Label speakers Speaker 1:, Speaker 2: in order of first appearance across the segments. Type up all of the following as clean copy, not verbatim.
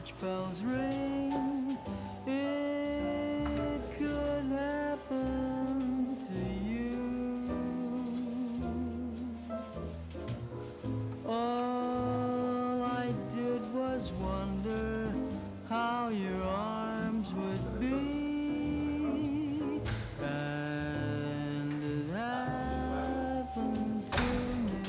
Speaker 1: church bells ring. It could happen to you. All I did was wonder how your arms would be. And it happened to me.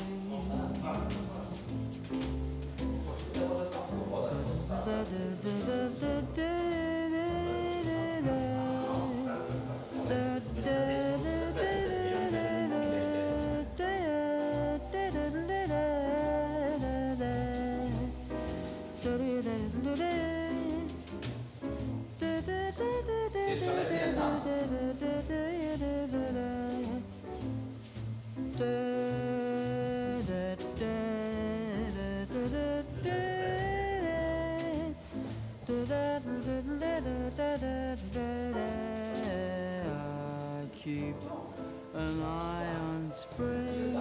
Speaker 2: Jeszcze lepiej tam.
Speaker 1: I keep an eye on spring,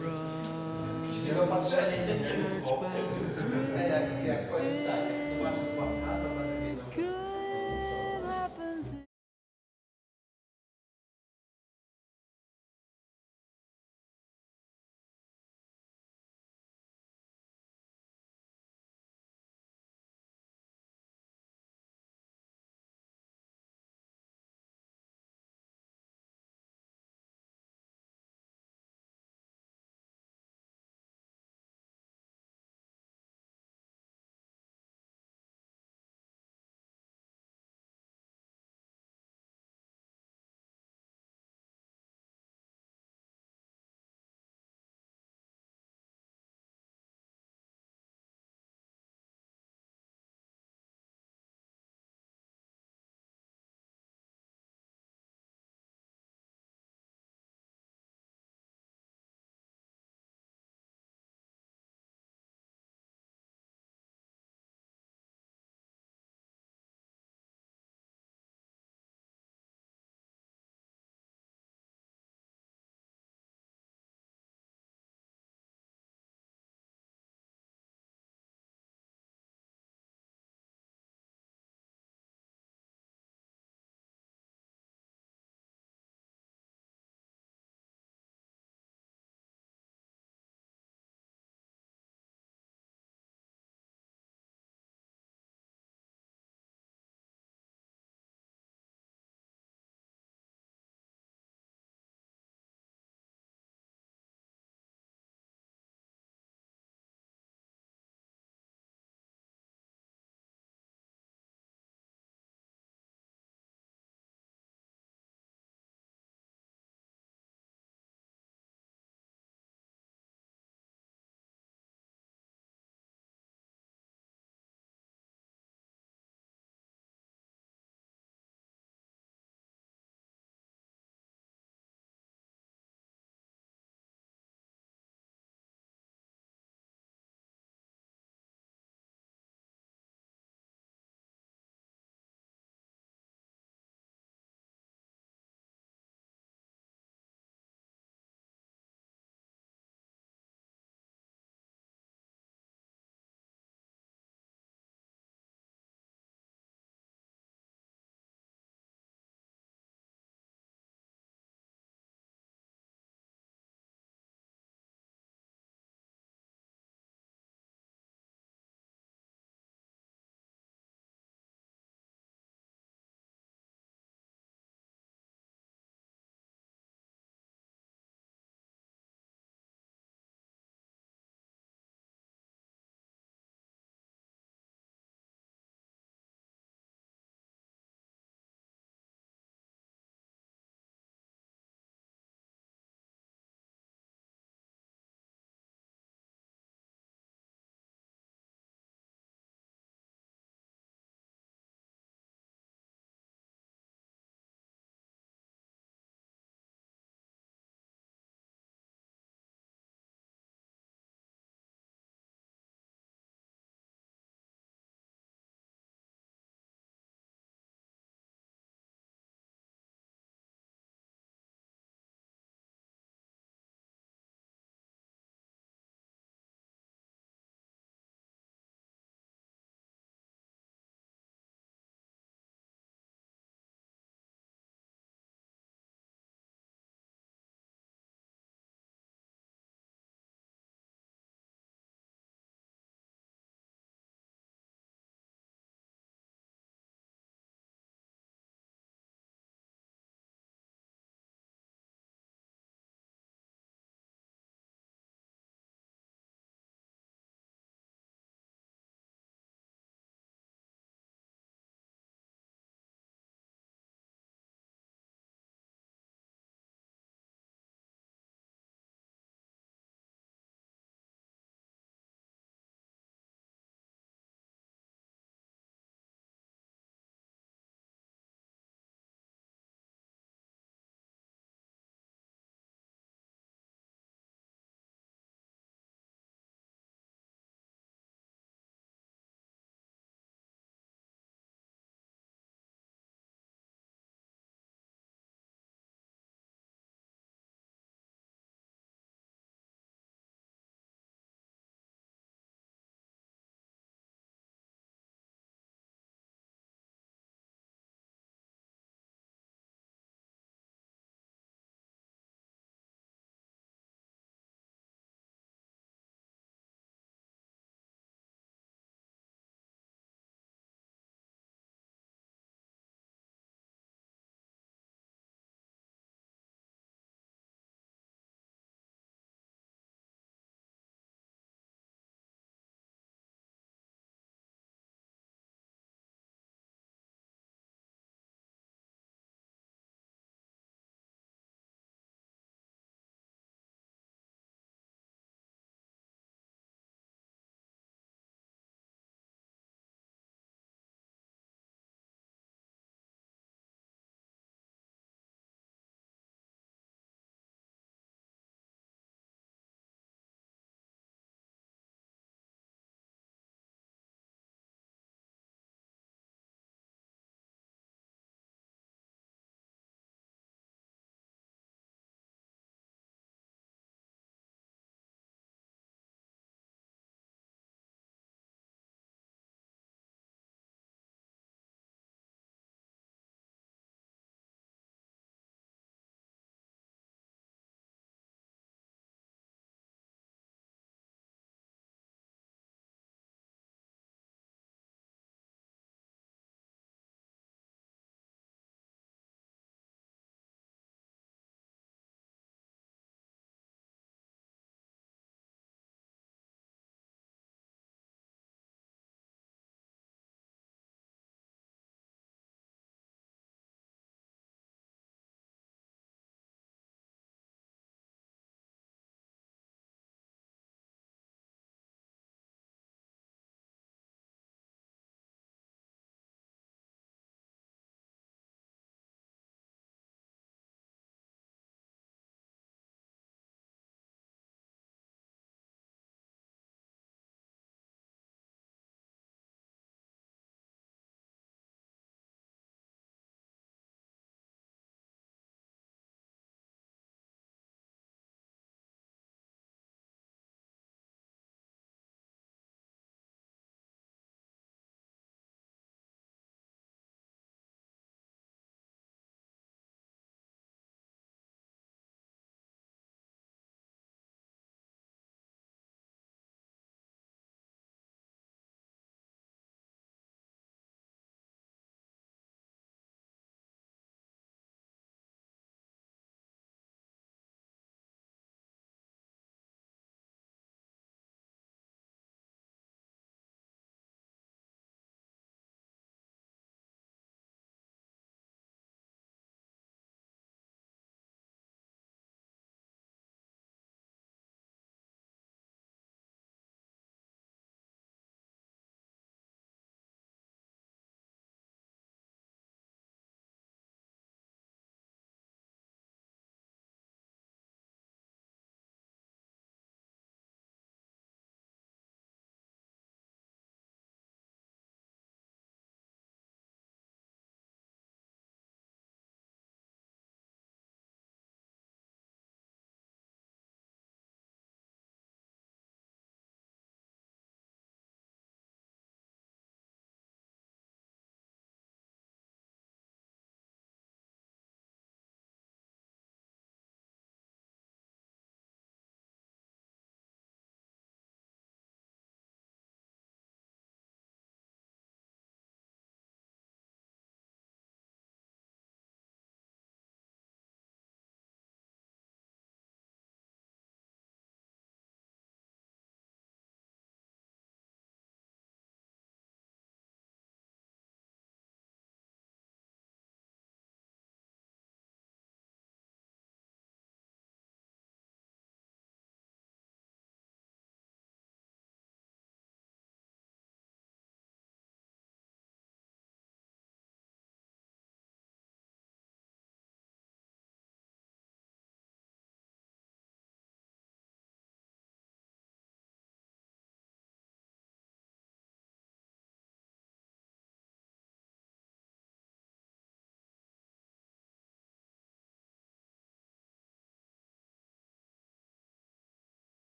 Speaker 1: run,
Speaker 2: Zaopatrzenie nie
Speaker 1: church
Speaker 2: było.
Speaker 1: bells ring.
Speaker 2: Jak powiem tak, jak zobaczę Sławka, to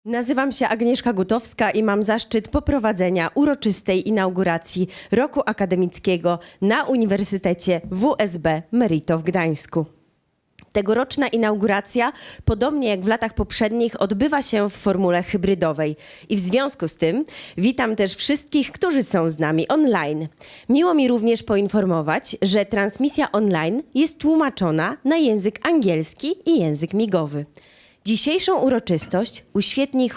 Speaker 3: Nazywam się Agnieszka Gutowska i mam zaszczyt poprowadzenia uroczystej inauguracji roku akademickiego na Uniwersytecie WSB Merito w Gdańsku. Tegoroczna inauguracja, podobnie jak w latach poprzednich, odbywa się w formule hybrydowej i w związku z tym witam też wszystkich, którzy są z nami online. Miło mi również poinformować, że transmisja online jest tłumaczona na język angielski i język migowy. Dzisiejszą uroczystość uświetni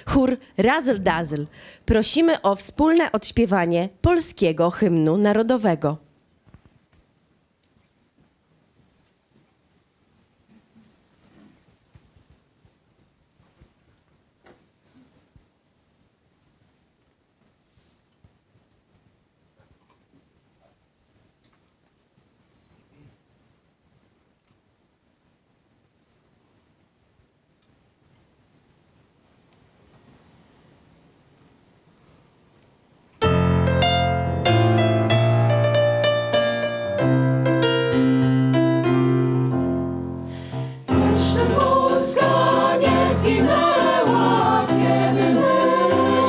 Speaker 3: chór Razzle Dazzle. Prosimy o wspólne odśpiewanie polskiego hymnu narodowego.
Speaker 4: Polska nie zginęła, kiedy my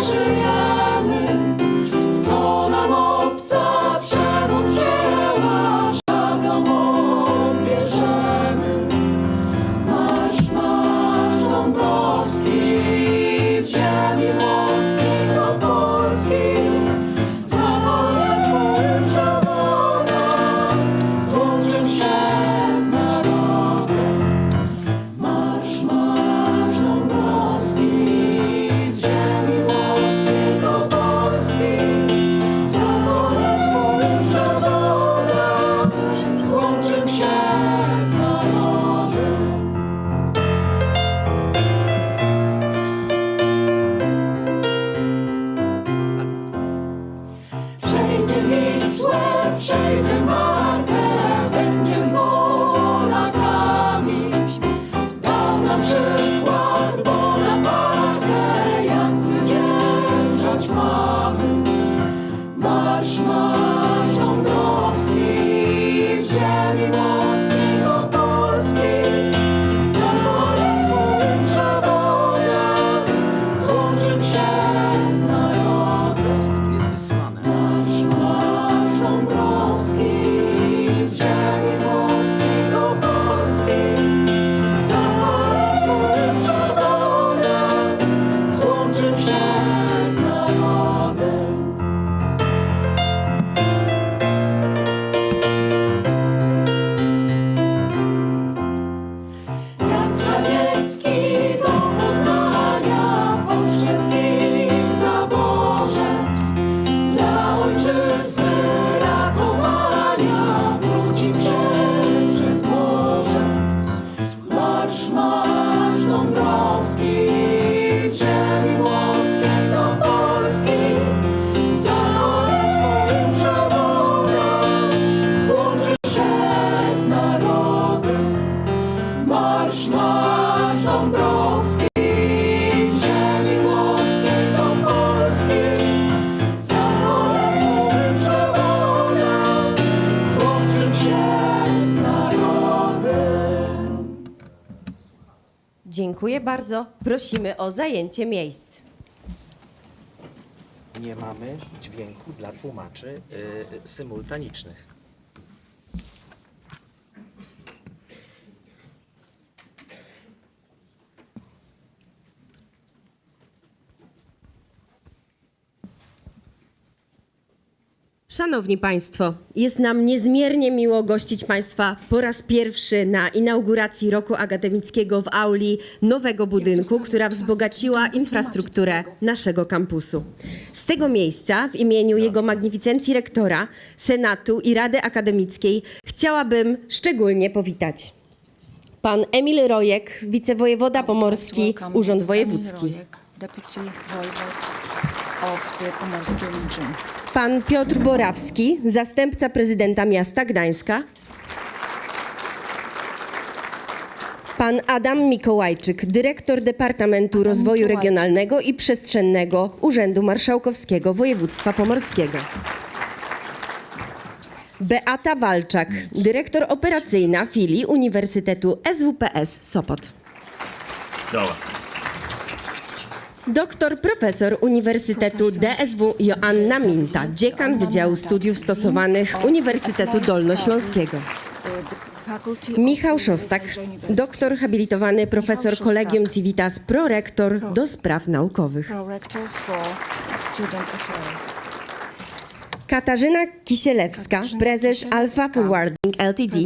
Speaker 4: żyjemy. Co nam obca przemoc wzięła, szablą odbierzemy. Marsz, marsz Dąbrowski, z ziemi włoskiej do Polski. Za twoim przewodem złączył się z narodem. Marsz, marsz Dąbrowski, z ziemi włoskiej do Polski. Za twoim przewodem złączył się z narodem. Przejdzie Wisłę, przejdzie Wartę, będzie Polakami. Dał nam przykład Bonaparte, jak zwyciężać mamy. Marsz, marsz Dąbrowski, z ziemi włoskiej do Polski. Za twoim przewodem złączył się z narodem.
Speaker 2: Tu jest wysłane.
Speaker 4: Marsz, marsz Dąbrowski, z ziemi włoskiej do Polski. Za twoim przewodem złączył się z narodem. Jak Czarniecki do Poznania w oszczeckim zaborze, dla ojczyzny ratowania wrócił się przez morze. Marsz, marsz Dąbrowski, z ziemi włoskiej do Polski. Za twoim przewodem złączył się z narodem. Marsz, marsz Dąbrowski, z ziemi włoskiej do Polski. Za twoim przewodem złączył się z narodem.
Speaker 3: Dziękuję bardzo. Prosimy o zajęcie miejsc.
Speaker 5: Nie mamy dźwięku dla tłumaczy symultanicznych.
Speaker 3: Szanowni Państwo, jest nam niezmiernie miło gościć Państwa po raz pierwszy na inauguracji roku akademickiego w auli nowego budynku, która wzbogaciła infrastrukturę naszego kampusu. Z tego miejsca w imieniu Jego Magnificencji Rektora, Senatu i Rady Akademickiej chciałabym szczególnie powitać pan Emil Rojek, wicewojewoda pomorski, Urząd Wojewódzki.
Speaker 6: Emil Rojek, Deputy Voivode of the Pomorski Region.
Speaker 3: Pan Piotr Borawski, zastępca prezydenta miasta Gdańska. Pan Adam Mikołajczyk, dyrektor Departamentu Rozwoju Regionalnego i Przestrzennego Urzędu Marszałkowskiego Województwa Pomorskiego. Beata Walczak, dyrektor operacyjna filii Uniwersytetu SWPS Sopot.
Speaker 7: Dobra.
Speaker 3: Doktor profesor Uniwersytetu DSW Joanna Minta, dziekan Wydziału Studiów Stosowanych Uniwersytetu Dolnośląskiego. Michał Szostak, doktor habilitowany profesor Collegium Civitas, prorektor do spraw naukowych. Katarzyna Kisielewska, prezes Alpha Forwarding Ltd.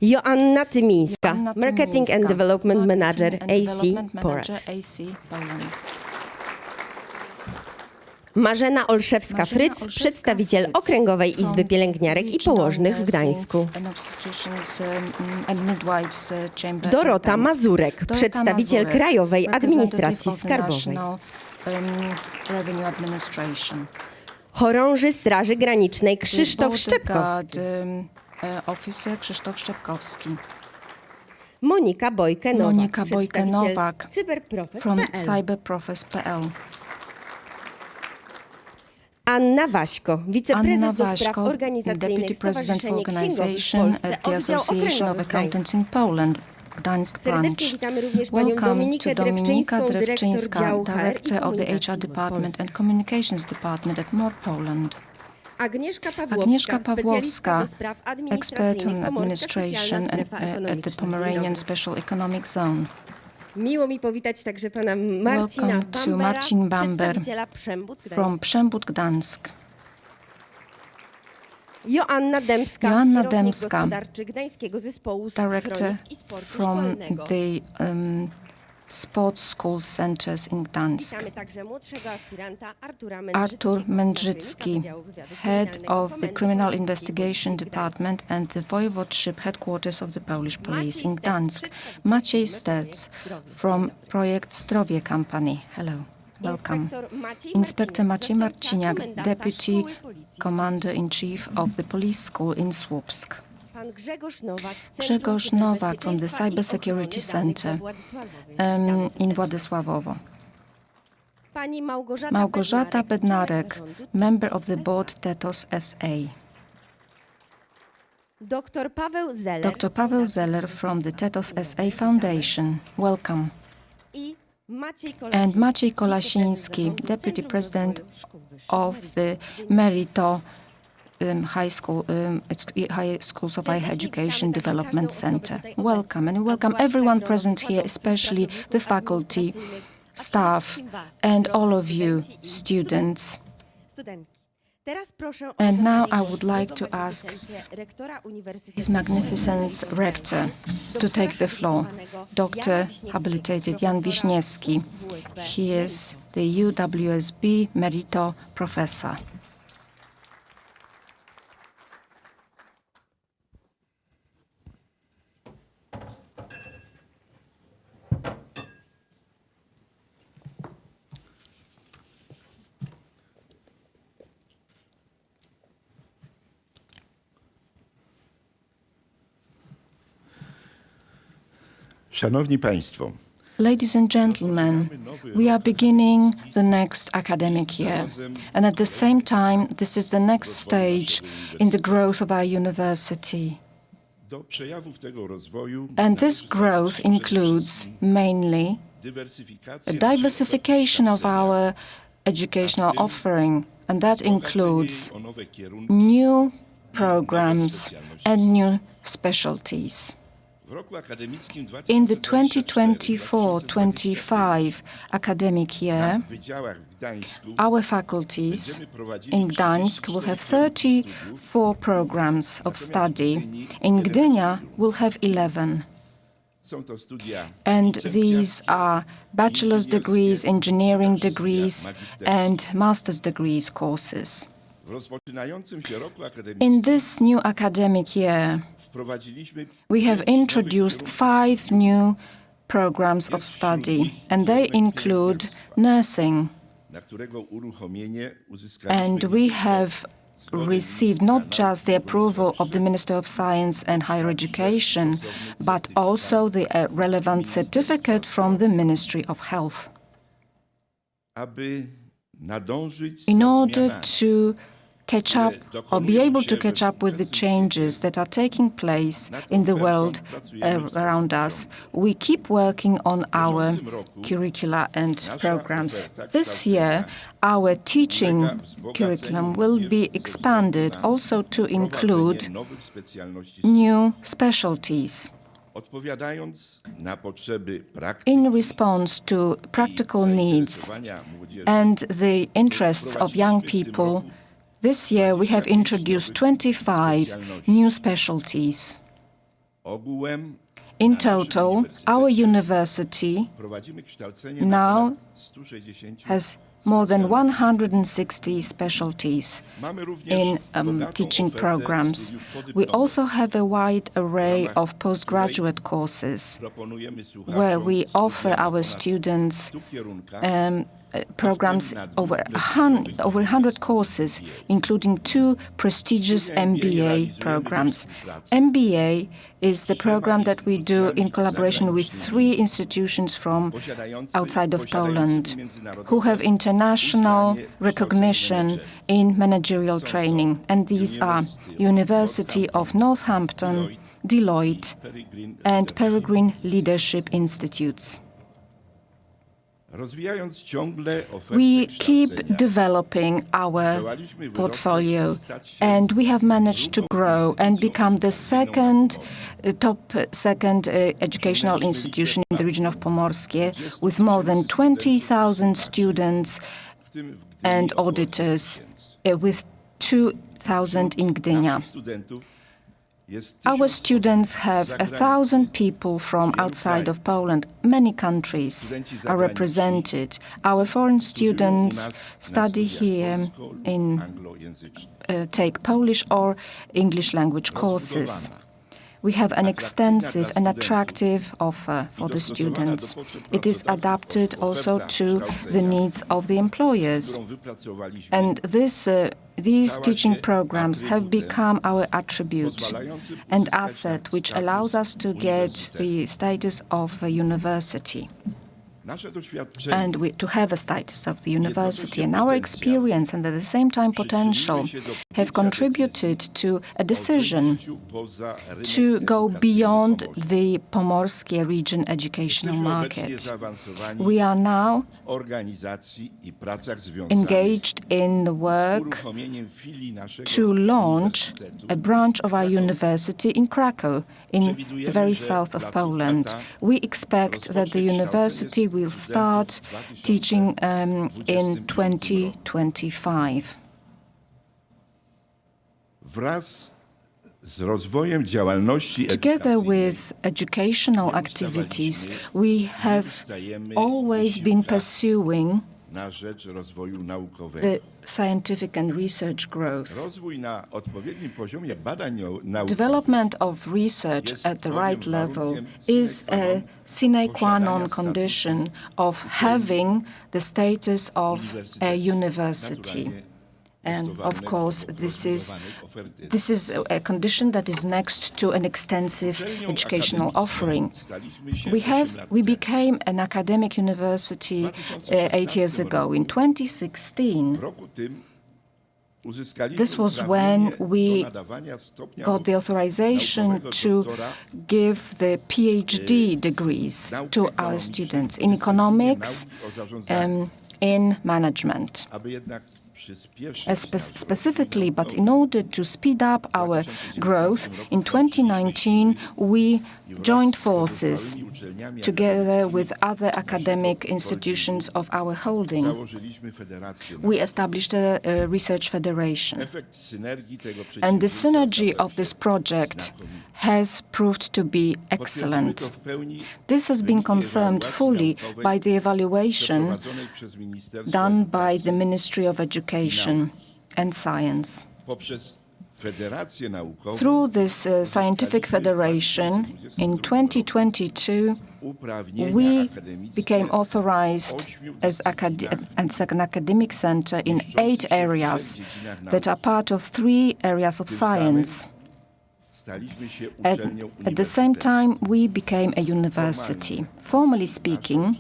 Speaker 3: Joanna Tymińska, Marketing and Development Manager AC Poland. Marzena Olszewska-Fryc, przedstawiciel Okręgowej Izby Pielęgniarek i Położnych w Gdańsku. Dorota Mazurek, przedstawiciel Krajowej Administracji Skarbowej. Chorąży Straży Granicznej Krzysztof Szczepkowski.
Speaker 6: Krzysztof Szczepkowski.
Speaker 3: Monika Bojkę-Nowak,
Speaker 6: Bojkę-Nowak from
Speaker 3: cyberprofes.pl.
Speaker 6: cyberprofes.pl.
Speaker 3: Anna Waśko, wiceprezes
Speaker 6: Anna
Speaker 3: do spraw
Speaker 6: Waśko,
Speaker 3: organizacyjnych
Speaker 6: Deputy President for
Speaker 3: Stowarzyszenie Księgowych w
Speaker 6: Organization
Speaker 3: Polsce,
Speaker 6: at the
Speaker 3: oddział
Speaker 6: Association of
Speaker 3: okręgowy w
Speaker 6: Accountants in Poland, Gdańsk branch.
Speaker 3: Serdecznie witamy również panią
Speaker 6: Welcome
Speaker 3: Dominikę
Speaker 6: to Dominika
Speaker 3: Drewczyńską, dyrektor
Speaker 6: Drewczyńska,
Speaker 3: działu HR i
Speaker 6: Director of the
Speaker 3: Komunikacji
Speaker 6: HR Department and Communications Department at MORE Poland.
Speaker 3: Agnieszka
Speaker 6: Agnieszka
Speaker 3: Pawłowska,
Speaker 6: Pawłowska,
Speaker 3: do spraw
Speaker 6: expert on
Speaker 3: administracyjnych, Pomorska
Speaker 6: administration
Speaker 3: Specjalna Strefa
Speaker 6: at the
Speaker 3: Ekonomiczna.
Speaker 6: Pomeranian
Speaker 3: Dzień dobry.
Speaker 6: Special Economic Zone.
Speaker 3: Miło mi powitać także pana Marcina
Speaker 6: Welcome to
Speaker 3: Bambera,
Speaker 6: Marcin Bamber
Speaker 3: przedstawiciela Przembud Gdańsk.
Speaker 6: from Przembud Gdańsk.
Speaker 3: Joanna Dębska,
Speaker 6: Joanna
Speaker 3: kierownik
Speaker 6: Dębska,
Speaker 3: gospodarczy Gdańskiego Zespołu
Speaker 6: Director
Speaker 3: Schronisk i Sportu
Speaker 6: from
Speaker 3: Szkolnego.
Speaker 6: the Sports School Centers in Gdańsk.
Speaker 3: Witamy także młodszego aspiranta
Speaker 6: Artur
Speaker 3: Mędrzyckiego,
Speaker 6: Mędrzycki,
Speaker 3: naczelnika Wydziału Wywiadu
Speaker 6: Head
Speaker 3: Kryminalnego
Speaker 6: of the
Speaker 3: Komendy
Speaker 6: Criminal
Speaker 3: Policji
Speaker 6: Investigation
Speaker 3: Gdańsk.
Speaker 6: Department and the Voivodeship Headquarters of the Polish Police in
Speaker 3: Maciej Stec,
Speaker 6: Gdańsk.
Speaker 3: przedstawiciel
Speaker 6: Maciej
Speaker 3: firmy
Speaker 6: Stec
Speaker 3: Projekt Zdrowie.
Speaker 6: from
Speaker 3: Dzień dobry.
Speaker 6: Projekt Zdrowie Company. Hello, welcome. Inspektor Maciej Marciniak, Deputy Commander-in-Chief of the Police School in Słupsk.
Speaker 3: Pan Grzegorz Nowak,
Speaker 6: Grzegorz Nowak from the Cyber Security Center in Władysławowo.
Speaker 3: Pani
Speaker 6: Małgorzata Bednarek, member of the board TETOS SA.
Speaker 3: Dr Paweł Zeller,
Speaker 6: Dr. Paweł Zeller from the TETOS SA Foundation. Welcome.
Speaker 3: i
Speaker 6: And Maciej Kolasiński, Deputy President of the Merito High Schools of Higher Education Development Center. Welcome, and we welcome everyone present here, especially the faculty, staff, and all of you, students. And now I would like to ask His Magnificence Rector to take the floor, Dr. Habilitated Jan Wiśniewski. He is the UWSB Merito Professor.
Speaker 7: Szanowni Państwo,
Speaker 6: Ladies and gentlemen, we are beginning the next academic year, and at the same time, this is the next stage in the growth of our university.
Speaker 7: do przejawów tego rozwoju
Speaker 6: And this growth includes mainly a diversification of our educational offering, and that includes
Speaker 7: o nowe kierunki.
Speaker 6: new programs and new specialties.
Speaker 7: W roku akademickim
Speaker 6: In the 2024-25 academic year,
Speaker 7: w wydziałach w Gdańsku
Speaker 6: our faculties
Speaker 7: będziemy prowadzili
Speaker 6: in Gdańsk will have 34 programs of study. In Gdynia, we'll have 11.
Speaker 7: są to studia
Speaker 6: And these are bachelor's degrees, engineering degrees, and master's degrees courses.
Speaker 7: w rozpoczynającym się roku akademickim.
Speaker 6: In this new academic year,
Speaker 7: Wprowadziliśmy
Speaker 6: we have introduced 5 new programs of study, and they include nursing.
Speaker 7: na którego uruchomienie uzyskaliśmy
Speaker 6: And we have received not just the approval of the Minister of Science and Higher Education, but also the relevant certificate from the Ministry of Health.
Speaker 7: aby nadążyć
Speaker 6: In
Speaker 7: za
Speaker 6: order
Speaker 7: zmianami
Speaker 6: to catch up or be able to catch up with the changes that are taking place in the world around us. We keep working on our curricula and programs. This year, our teaching curriculum will be expanded also to include new specialties. In response to practical needs and the interests of young people, this year we have introduced 25 new specialties. In total, our university now has more than 160 specialties in teaching programs. We also have a wide array of postgraduate courses where we offer our students programs over 100 courses, including 2 prestigious MBA programs. MBA is the program that we do in collaboration with 3 institutions from outside of Poland who have international recognition in managerial training. And these are University of Northampton, Deloitte, and Peregrine Leadership Institutes. We keep developing our portfolio, and we have managed to grow and become the top second educational institution in the region of Pomorskie, with more than 20,000 students and auditors, with 2,000 in Gdynia. Our students have 1,000 people from outside of Poland. Many countries are represented. Our foreign students study here take Polish or English language courses. We have an extensive and attractive offer for the students. It is adapted also to the needs of the employers. And these teaching programs have become our attribute and asset, which allows us to get the status of a university. And to have a status of the university. And our experience and at the same time potential have contributed to a decision to go beyond the Pomorskie region educational market. We are now engaged in the work to launch a branch of our university in Krakow, in the very south of Poland. We expect that the university will start teaching in 2025. Together with educational activities, we have always been pursuing the scientific and research growth. Development of research at the right level is a sine qua non condition of having the status of a university. And of course, this is a condition that is next to an extensive educational offering. We became an academic university 8 years ago. In 2016, this was when we got the authorization to give the PhD degrees to our students in economics, in management. Specifically, but in order to speed up our growth, in 2019 we joined forces together with other academic institutions of our holding. We established a research federation. And the synergy of this project has proved to be excellent. This has been confirmed fully by the evaluation done by the Ministry of Education and Science. Through this scientific federation, in 2022, we became authorized as an academic center in 8 areas that are part of 3 areas of science. At the same time, we became a university. Formally speaking,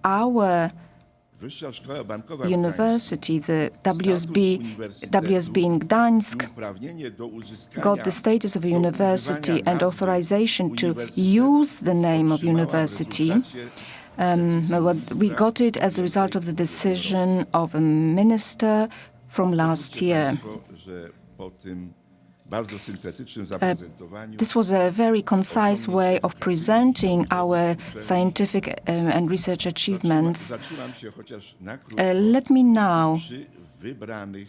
Speaker 6: our
Speaker 7: Wyższa Szkoła Bankowa
Speaker 6: University, the WSB in Gdańsk,
Speaker 7: uprawnienie do uzyskania
Speaker 6: got the status of a university and authorization to use the name of university. We got it as a result of the decision of a minister from last year.
Speaker 7: że po tym bardzo syntetycznym zaprezentowaniu
Speaker 6: This was a very concise way of presenting our scientific and research achievements.
Speaker 7: zatrzymam się chociaż na krótko
Speaker 6: Let me now
Speaker 7: przy wybranych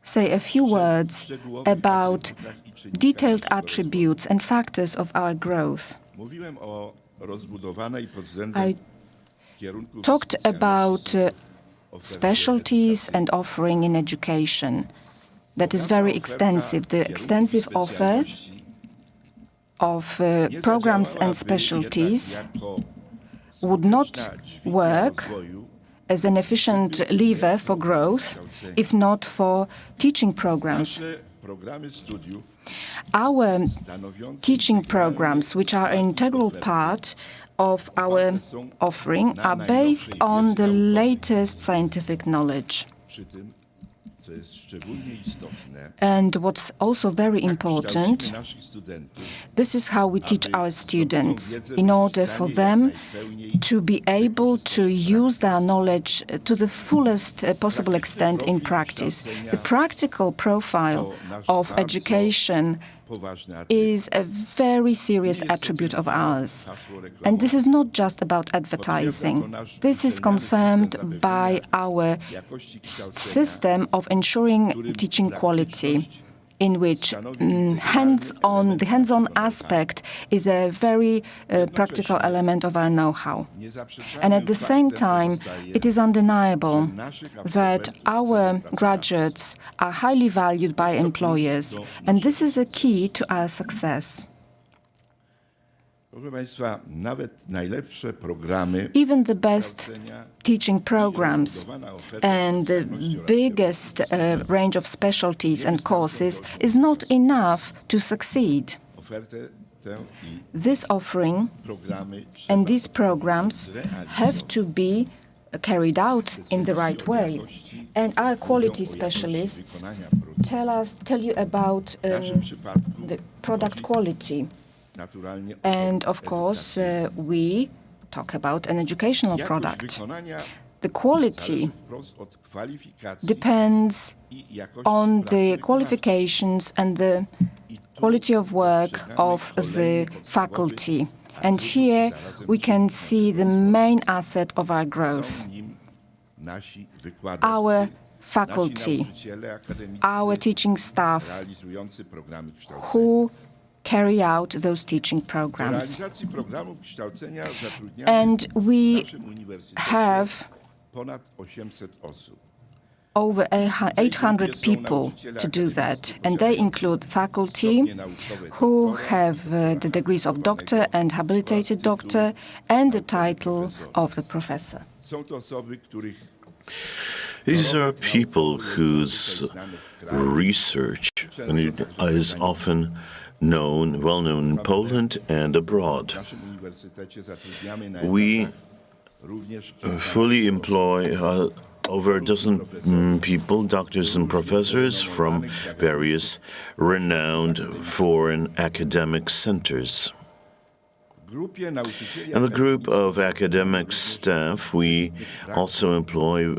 Speaker 6: say a few words about
Speaker 7: atrybutach i czynnikach
Speaker 6: detailed
Speaker 7: naszego
Speaker 6: attributes and factors of our growth.
Speaker 7: rozwoju. Mówiłem o rozbudowanej pod względem
Speaker 6: I
Speaker 7: kierunków
Speaker 6: talked about
Speaker 7: ofercie
Speaker 6: specialties and offering in education. That is very extensive. The extensive offer of
Speaker 7: nie
Speaker 6: programs and
Speaker 7: zadziałałaby
Speaker 6: specialties
Speaker 7: jednak jako
Speaker 6: would not
Speaker 7: skuteczna dźwignia
Speaker 6: work
Speaker 7: rozwoju,
Speaker 6: as an efficient lever for growth if not for teaching programs.
Speaker 7: nasze programy studiów
Speaker 6: Our
Speaker 7: stanowiące
Speaker 6: teaching programs, which are an integral part of our offering, are based on the latest scientific knowledge.
Speaker 7: przy tym, co jest szczególnie istotne,
Speaker 6: And what's also very important,
Speaker 7: kształcimy naszych studentów,
Speaker 6: this is how we teach our students in order for them to be able to use their knowledge to the fullest possible extent in practice. The practical profile of education
Speaker 7: poważny atrybt.
Speaker 6: is a very serious attribute of ours. And this is not just about advertising. This is confirmed by our system of ensuring teaching quality, in which the hands-on aspect is a very practical element of our know-how. And at the same time, it is undeniable that our graduates are highly valued by employers, and this is a key to our success.
Speaker 7: Proszę Państwa, nawet najlepsze programy
Speaker 6: Even the best teaching programs and the biggest range of specialties and courses is not enough to succeed.
Speaker 7: ofertę tę i
Speaker 6: This offering
Speaker 7: programy
Speaker 6: and these programs have to be carried out in the right way. And our quality specialists tell you about
Speaker 7: w naszym przypadku
Speaker 6: the product quality.
Speaker 7: naturalnie
Speaker 6: And of course, we talk about an educational
Speaker 7: jakość
Speaker 6: product.
Speaker 7: wykonania
Speaker 6: The quality
Speaker 7: zależy wprost od kwalifikacji
Speaker 6: depends
Speaker 7: i jakości
Speaker 6: on
Speaker 7: pracy
Speaker 6: the
Speaker 7: wykonawczej.
Speaker 6: qualifications and the quality of work of the faculty. And here we can see the main asset of our growth,
Speaker 7: Są nim nasi wykładowcy,
Speaker 6: our faculty,
Speaker 7: nasi nauczyciele akademiccy
Speaker 6: our teaching staff
Speaker 7: realizujący programy kształcenia.
Speaker 6: who carry out those teaching
Speaker 7: Do
Speaker 6: programs.
Speaker 7: realizacji programów kształcenia zatrudniamy
Speaker 6: And
Speaker 7: w
Speaker 6: we
Speaker 7: naszym uniwersytecie
Speaker 6: have
Speaker 7: ponad 800 osób.
Speaker 6: over 800 people to do that, and they include faculty who have the degrees of doctor and habilitated doctor and the title of the professor.
Speaker 7: Są to osoby, których
Speaker 8: These are people whose research is often well known in Poland and abroad.
Speaker 7: w naszym uniwersytecie zatrudniamy na
Speaker 8: We
Speaker 7: etatach również
Speaker 8: fully employ over a dozen people, doctors and professors from various renowned foreign academic centers.
Speaker 7: w grupie nauczycieli
Speaker 8: In the group of academic staff, we also employ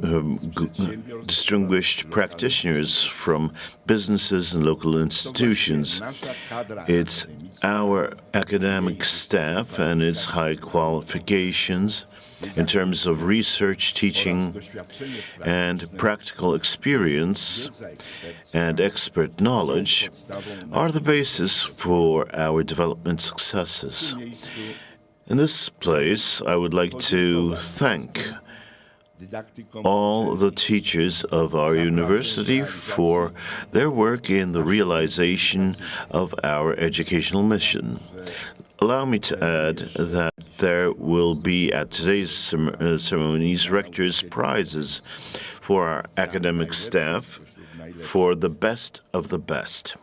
Speaker 8: distinguished practitioners from businesses and local institutions.
Speaker 7: nasza kadra
Speaker 8: It's our academic staff and its high qualifications in terms of research, teaching,
Speaker 7: doświadczenie w
Speaker 8: and practical experience and expert knowledge are the basis for our development successes. In this place, I would like to thank
Speaker 7: dydaktykom
Speaker 8: all the teachers of our university for their work in the realization of our educational mission. Allow me to add that there will be at today's ceremonies rector's prizes for our academic staff for the best of the best.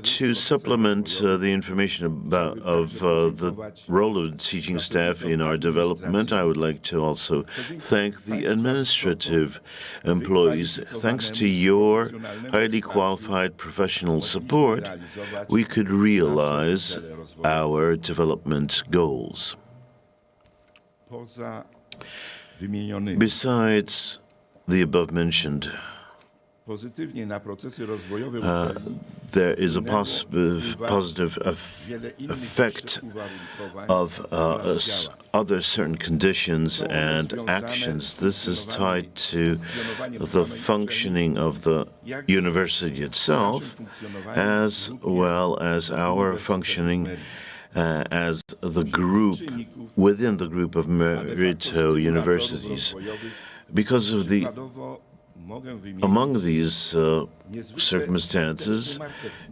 Speaker 8: To supplement the information about the role of the teaching staff in our development, I would like to also thank the administrative employees. Thanks to your highly qualified professional support, we could realize our development goals. Besides the above-mentioned, there is a positive effect of other certain conditions and actions. This is tied to the functioning of the university itself, as well as our functioning as the group, within the group of Merito universities. Because of among these circumstances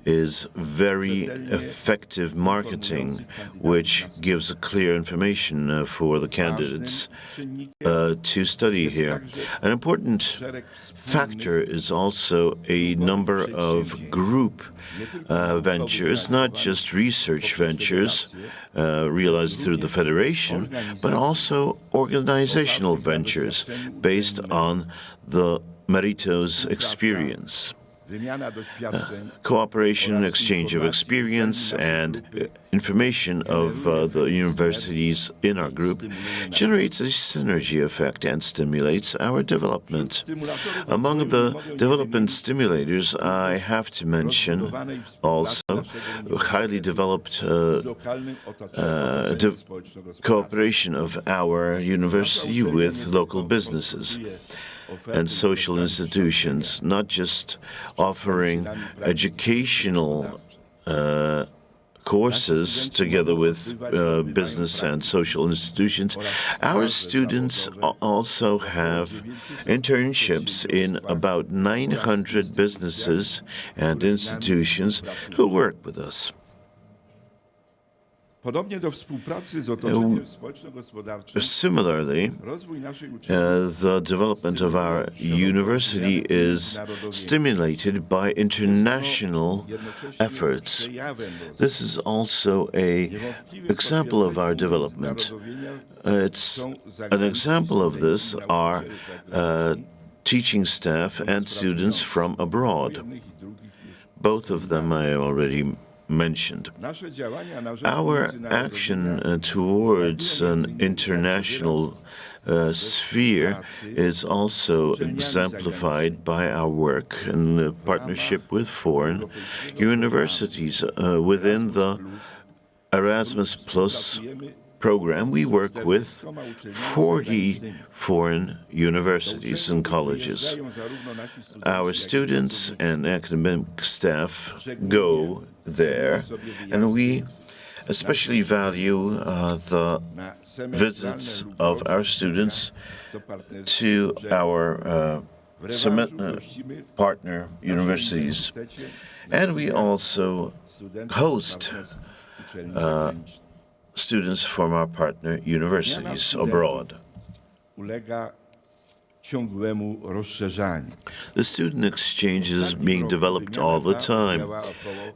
Speaker 8: is very effective marketing, which gives a clear information for the candidates to study here. An important factor is also a number of group ventures, not just research ventures realized through the Federation, but also organizational ventures based on the Merito's experience. Cooperation, exchange of experience, and information of the universities in our group generates a synergy effect and stimulates our development. Among the development stimulators, I have to mention also highly developed cooperation of our university with local businesses and social institutions, not just offering educational courses together with business and social institutions. Our students also have internships in about 900 businesses and institutions who work with us. Similarly, the development of our university is stimulated by international efforts. This is also an example of our development. An example of this are teaching staff and students from abroad. Both of them I already mentioned. Our action towards an international sphere is also exemplified by our work in partnership with foreign universities. Within the Erasmus Plus program, we work with 40 foreign universities and colleges. Our students and academic staff go there, and we especially value the visits of our students to our partner universities. And we also host students from our partner universities abroad. The student exchange is being developed all the time.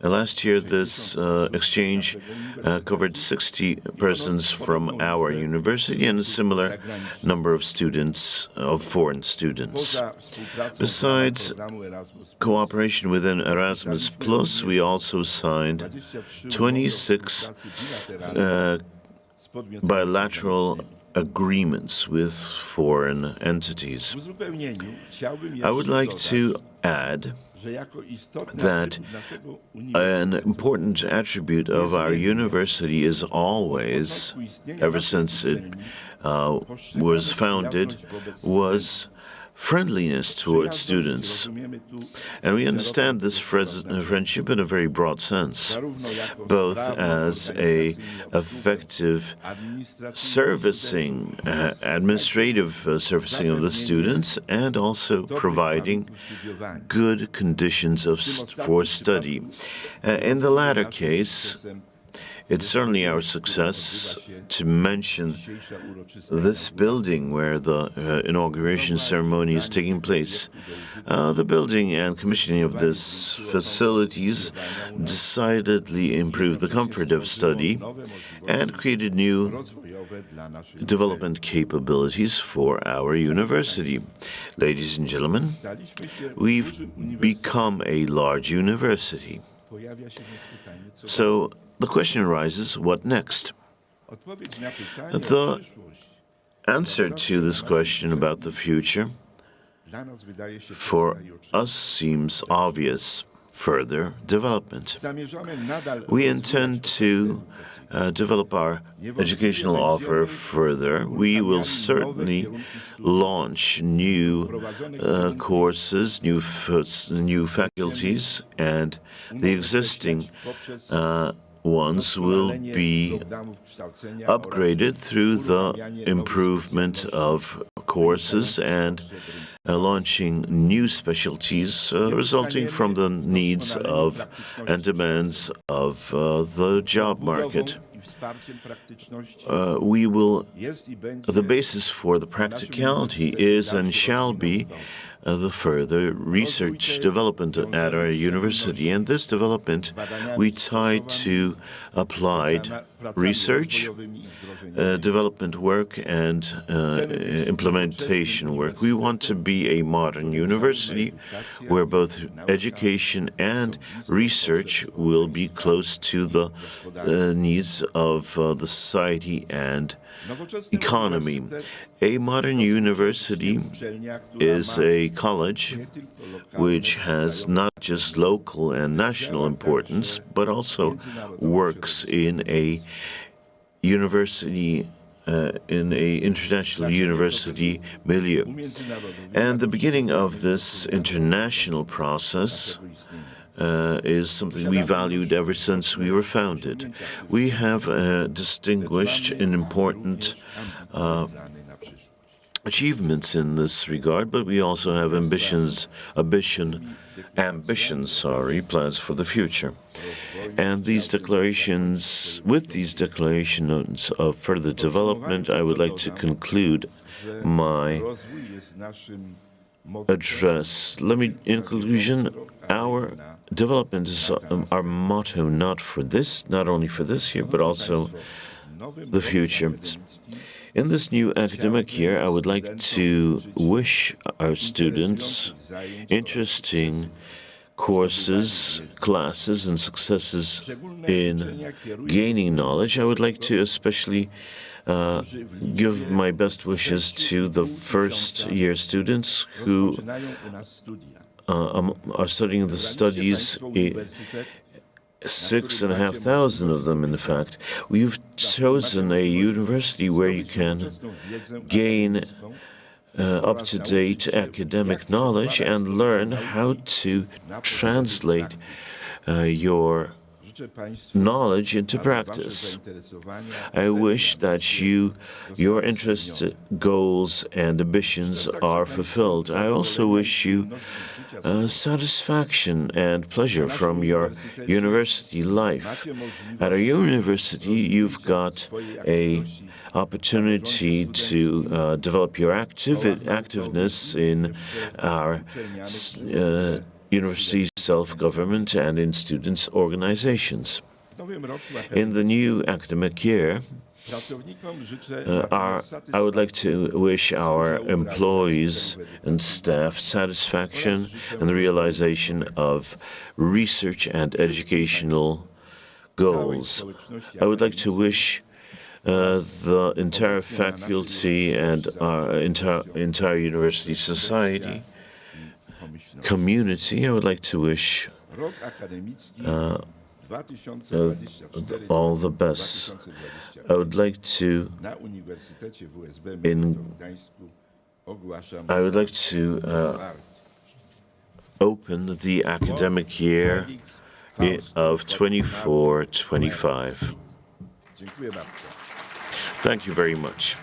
Speaker 8: Last year, this exchange covered 60 persons from our university and a similar number of students, of foreign students. Besides cooperation within Erasmus Plus, we also signed 26 bilateral agreements with foreign entities. I would like to add that an important attribute of our university is always, ever since it was founded, was friendliness towards students. And we understand this friendship in a very broad sense, both as an effective servicing, administrative servicing of the students, and also providing good conditions for study. In the latter case, It's certainly our success to mention this building where the inauguration ceremony is taking place. The building and commissioning of this facilities decidedly improved the comfort of study and created new development capabilities for our university. Ladies and gentlemen, we've become a large university. So the question arises, what next? The answer to this question about the future for us seems obvious: further development. We intend to develop our educational offer further. We will certainly launch new courses, new faculties, and the existing ones will be upgraded through the improvement of courses and launching new specialties resulting from the needs of and demands of the job market. The basis for the practicality is and shall be the further research development at our university. And this development we tie to applied research, development work, and implementation work. We want to be a modern university where both education and research will be close to the needs of the society and economy. A modern university is a college which has not just local and national importance, but also works in a university, in a international university milieu. And the beginning of this international process is something we valued ever since we were founded. We have distinguished and important achievements in this regard, but we also have plans for the future. And these declarations, with these declarations of further development, I would like to conclude my address. In conclusion, our development is our motto, not only for this year, but also the future. In this new academic year, I would like to wish our students interesting courses, classes, and successes in gaining knowledge. I would like to especially give my best wishes to the first-year students who are studying the studies. 6,500 of them, in fact. We've chosen a university where you can gain up-to-date academic knowledge and learn how to translate your knowledge into practice. I wish that your interests, goals, and ambitions are fulfilled. I also wish you satisfaction and pleasure from your university life. At our university, you've got an opportunity to develop your activeness in our university self-government and in students' organizations. In the new academic year, I would like to wish our employees and staff satisfaction and the realization of research and educational goals. I would like to wish the entire faculty and our entire university society, community, I would like to wish all the best. I would like to open the academic year of 24-25. Thank you very much.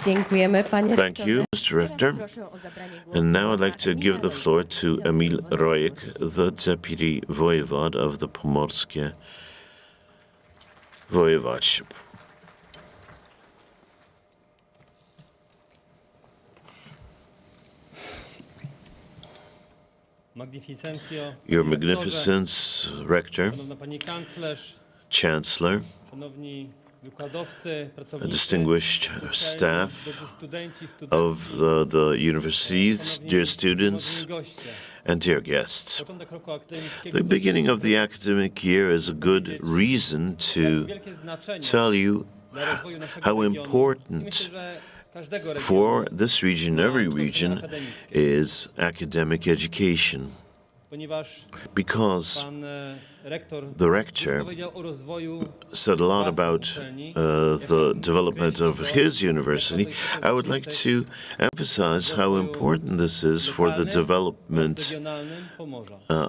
Speaker 3: Dziękujemy, panie
Speaker 8: Thank you, Mr. Rector. And now I'd like to give the floor to Emil Rojek, the Deputy Voivod of the Pomorskie Voivodship. Your Magnificence, Rector, Chancellor, distinguished staff of the universities, dear students, and dear guests. The beginning of the academic year is a good reason to tell you how important for this region, every region, is academic education, because the rector said a lot about the development of his university. I would like to emphasize how important this is for the development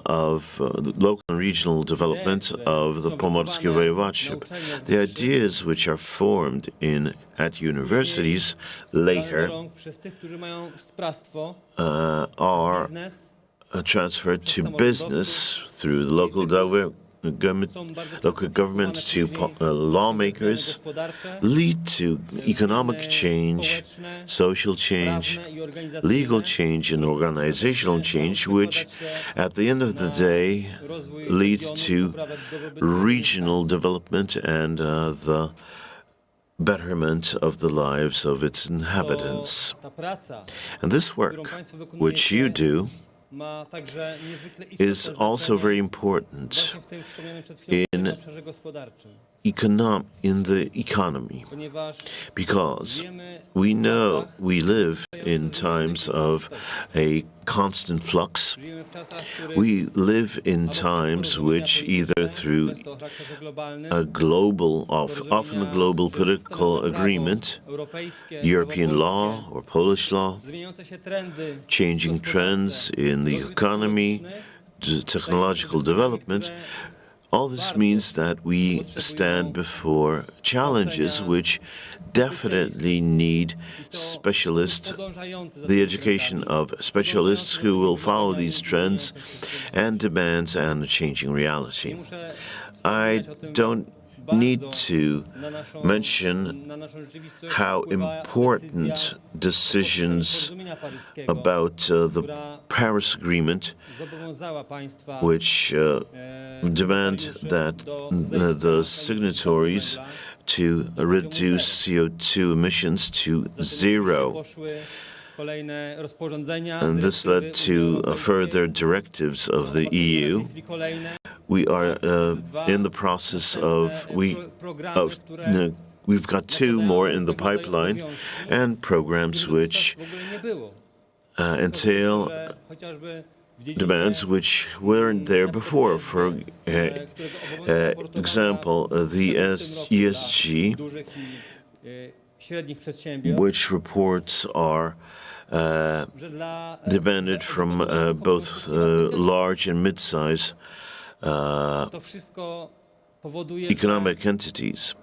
Speaker 8: of the local and regional development of the Pomorskie Voivodship. The ideas which are formed at universities later are transferred to business through the local government to lawmakers, lead to economic change, social change, legal change, and organizational change, which at the end of the day leads to regional development and the betterment of the lives of its inhabitants. And this work, which you do, is also very important in the economy, because we know we live in times of a constant flux. We live in times which, either through a global, often a global political agreement, European law or Polish law, changing trends in the economy, technological development, all this means that we stand before challenges which definitely need specialists, the education of specialists who will follow these trends and demands and a changing reality. I don't need to mention how important decisions about the Paris Agreement, which demand that the signatories to reduce CO2 emissions to zero. And this led to further directives of the EU. We are in the process of, we've got 2 more in the pipeline, and programs which entail demands which weren't there before. For example, the ESG, which reports are demanded from both large and mid-size economic entities.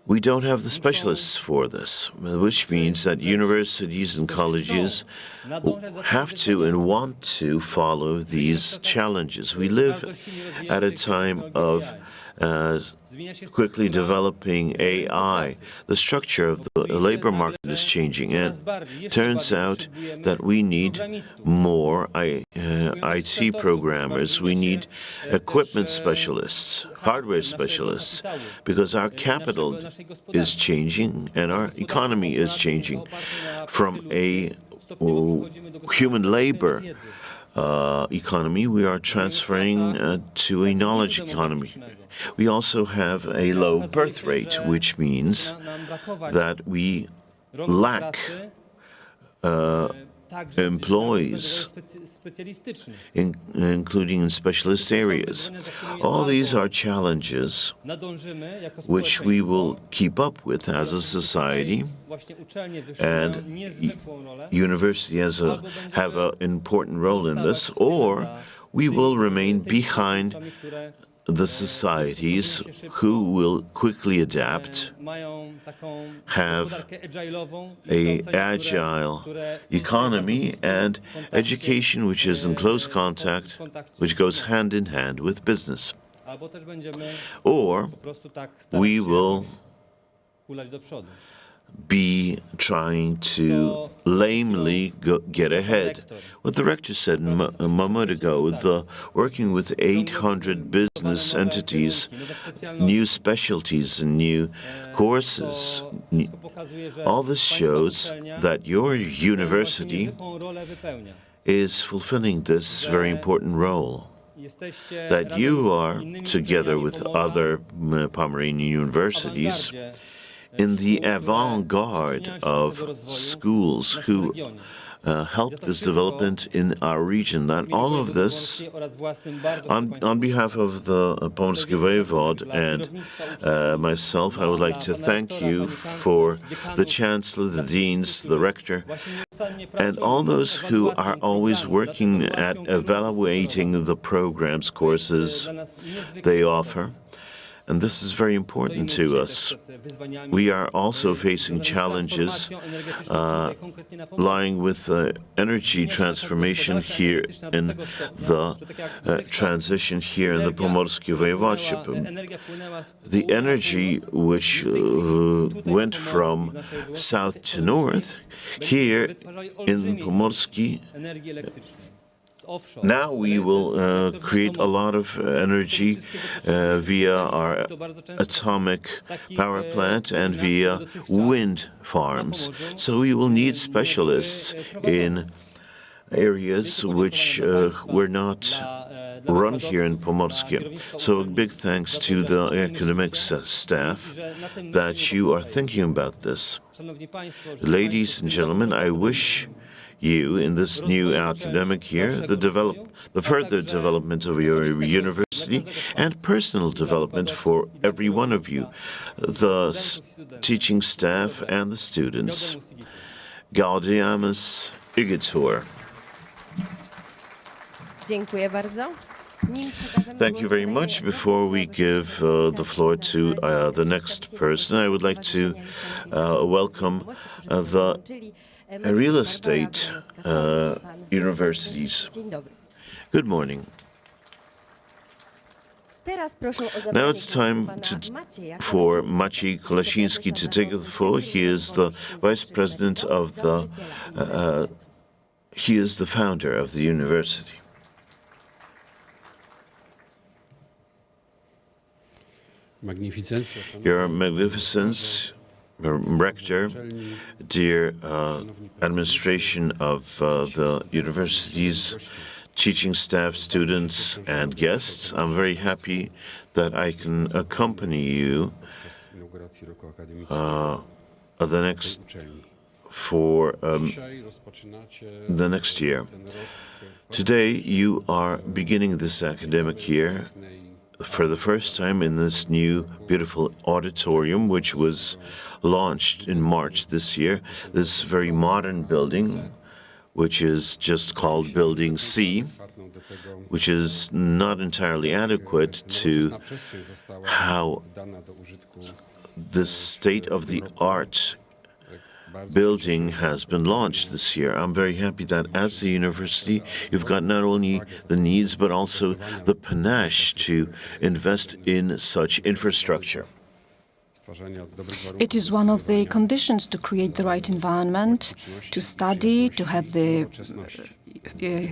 Speaker 8: We don't have the specialists for this, which means that universities and colleges have to and want to follow these challenges. We live at a time of quickly developing AI. The structure of the labor market is changing, and it turns out that we need more IT programmers. We need equipment specialists, hardware specialists, because our capital is changing and our economy is changing from a human labor economy. We are transferring to a knowledge economy. We also have a low birth rate, which means that we lack employees, including in specialist areas. All these are challenges which we will keep up with as a society, and university have an important role in this, or we will remain behind the societies who will quickly adapt, have a agile economy and education which is in close contact, which goes hand in hand with business. Or we will be trying to lamely get ahead. What the rector said a moment ago, working with 800 business entities, new specialties and new courses, all this shows that your university is fulfilling this very important role. That you are, together with other Pomeranian universities, in the avant-garde of schools who help this development in our region. That all of this, on behalf of the Pomorski Voivod and myself, I would like to thank you for the Chancellor, the Deans, the Rector, and all those who are always working at evaluating the programs, courses they offer. And this is very important to us. We are also facing challenges lying with energy transformation here in the transition here in the Pomorskie Voivodeship. The energy which went from south to north, here in Pomorski, now we will create a lot of energy via our atomic power plant and via wind farms. So we will need specialists in areas which were not run here in Pomorskie. So a big thanks to the academic staff that you are thinking about this. Ladies and gentlemen, I wish you in this new academic year the further development of your university and personal development for every one of you, the teaching staff and the students. Gaudiamus igitur.
Speaker 3: Dziękuję bardzo.
Speaker 8: Thank you very much. Before we give the floor to the next person, I would like to welcome the real estate universities. Good morning. Now it's time for Maciej Kolasiński to take the floor. He is the vice president of he is the founder of the university. Your Magnificence, Rector, dear administration of the university's teaching staff, students, and guests, I'm very happy that I can accompany you for the next year. Today, you are beginning this academic year for the first time in this new beautiful auditorium, which was launched in March this year, this very modern building, which is just called Building C, which is not entirely adequate to how this state-of-the-art building has been launched this year. I'm very happy that as the university, you've got not only the needs, but also the panache to invest in such infrastructure.
Speaker 6: It is one of the conditions to create the right environment, to study, to have the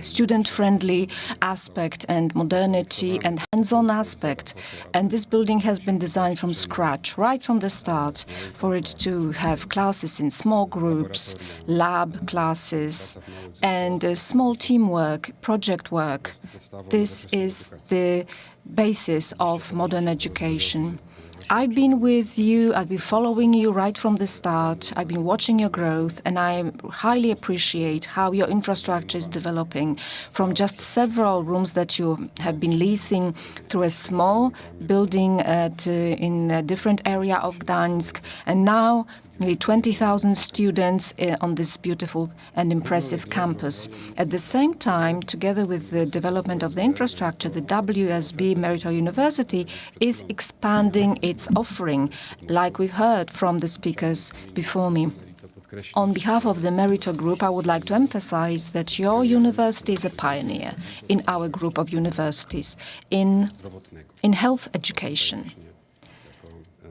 Speaker 6: student-friendly aspect and modernity and hands-on aspect. And this building has been designed from scratch, right from the start, for it to have classes in small groups, lab classes, and small teamwork, project work. This is the basis of modern education. I've been with you, I've been following you right from the start, I've been watching your growth, and I highly appreciate how your infrastructure is developing from just several rooms that you have been leasing to a small building in a different area of Gdańsk, and now nearly 20,000 students on this beautiful and impressive campus. At the same time, together with the development of the infrastructure, the WSB Merito University is expanding its offering, like we've heard from the speakers before me. On behalf of the Merito Group, I would like to emphasize that your university is a pioneer in our group of universities in health education,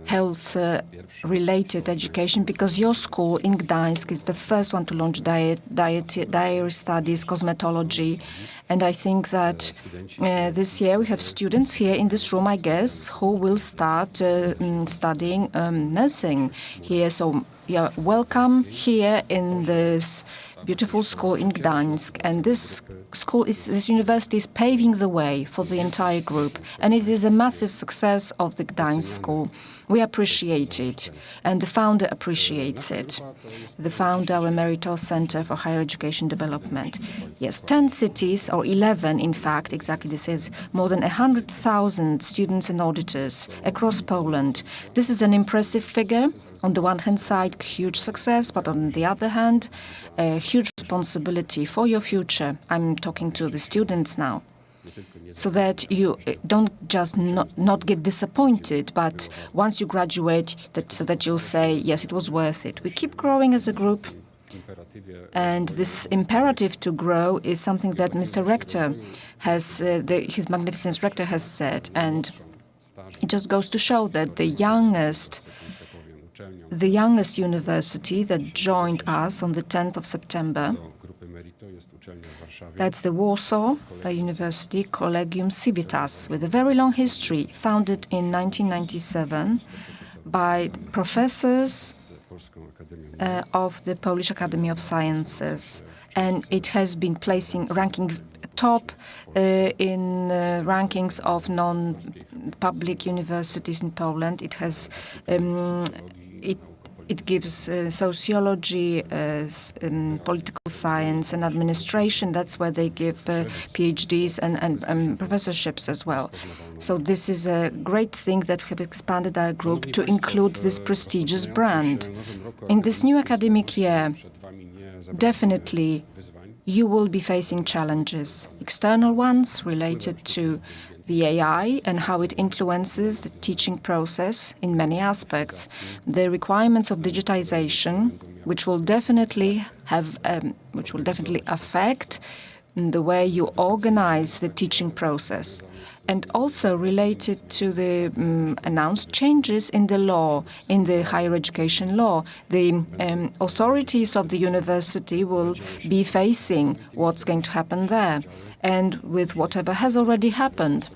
Speaker 6: health-related education, because your school in Gdańsk is the first one to launch dietary studies, cosmetology, and I think that this year we have students here in this room, I guess, who will start studying nursing here. So you're welcome here in this beautiful school in Gdańsk, and this university is paving the way for the entire group, and it is a massive success of the Gdańsk school. We appreciate it, and the founder appreciates it. The founder, our Merito Center for Higher Education Development. Yes, 10 cities, or 11 in fact, exactly this is, more than 100,000 students and auditors across Poland. This is an impressive figure. On the one hand side, huge success, but on the other hand, a huge responsibility for your future. I'm talking to the students now. So that you don't just not get disappointed, but once you graduate, so that you'll say, yes, it was worth it. We keep growing as a group, and this imperative to grow is something that Mr. Rector has, His Magnificence Rector has said, and it just goes to show that the youngest university that joined us on the 10th of September, that's the Warsaw University Collegium Civitas, with a very long history, founded in 1997 by professors of the Polish Academy of Sciences. And it has been ranking top in rankings of non-public universities in Poland. It has It gives sociology, political science, and administration. That's where they give PhDs and professorships as well. So this is a great thing that we have expanded our group to include this prestigious brand. In this new academic year, definitely you will be facing challenges, external ones related to the AI and how it influences the teaching process in many aspects, the requirements of digitization, which will definitely affect the way you organize the teaching process, and also related to the announced changes in the law, in the higher education law. The authorities of the university will be facing what's going to happen there, and with whatever has already happened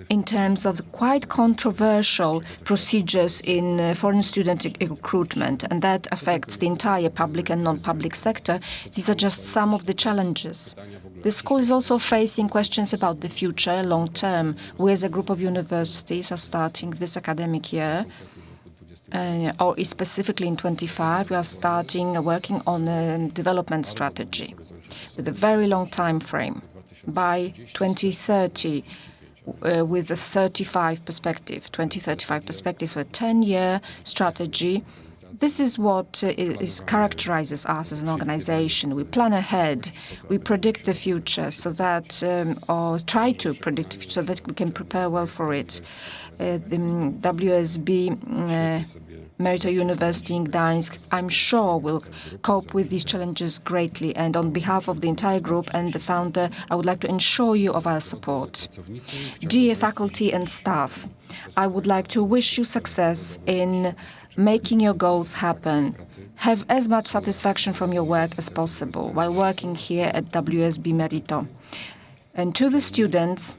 Speaker 6: in terms of the quite controversial procedures in foreign student recruitment, and that affects the entire public and non-public sector. These are just some of the challenges. The school is also facing questions about the future, long term. We as a group of universities are starting this academic year, or specifically in 25, we are starting working on a development strategy with a very long time frame. By 2030, with a 2035 perspective, so a 10-year strategy. This is what characterizes us as an organization. We plan ahead, we predict the future, so that, or try to predict the future, so that we can prepare well for it. The WSB Merito University in Gdańsk, I'm sure, will cope with these challenges greatly. And on behalf of the entire group and the founder, I would like to assure you of our support. Dear faculty and staff, I would like to wish you success in making your goals happen. Have as much satisfaction from your work as possible while working here at WSB Merito. And to the students,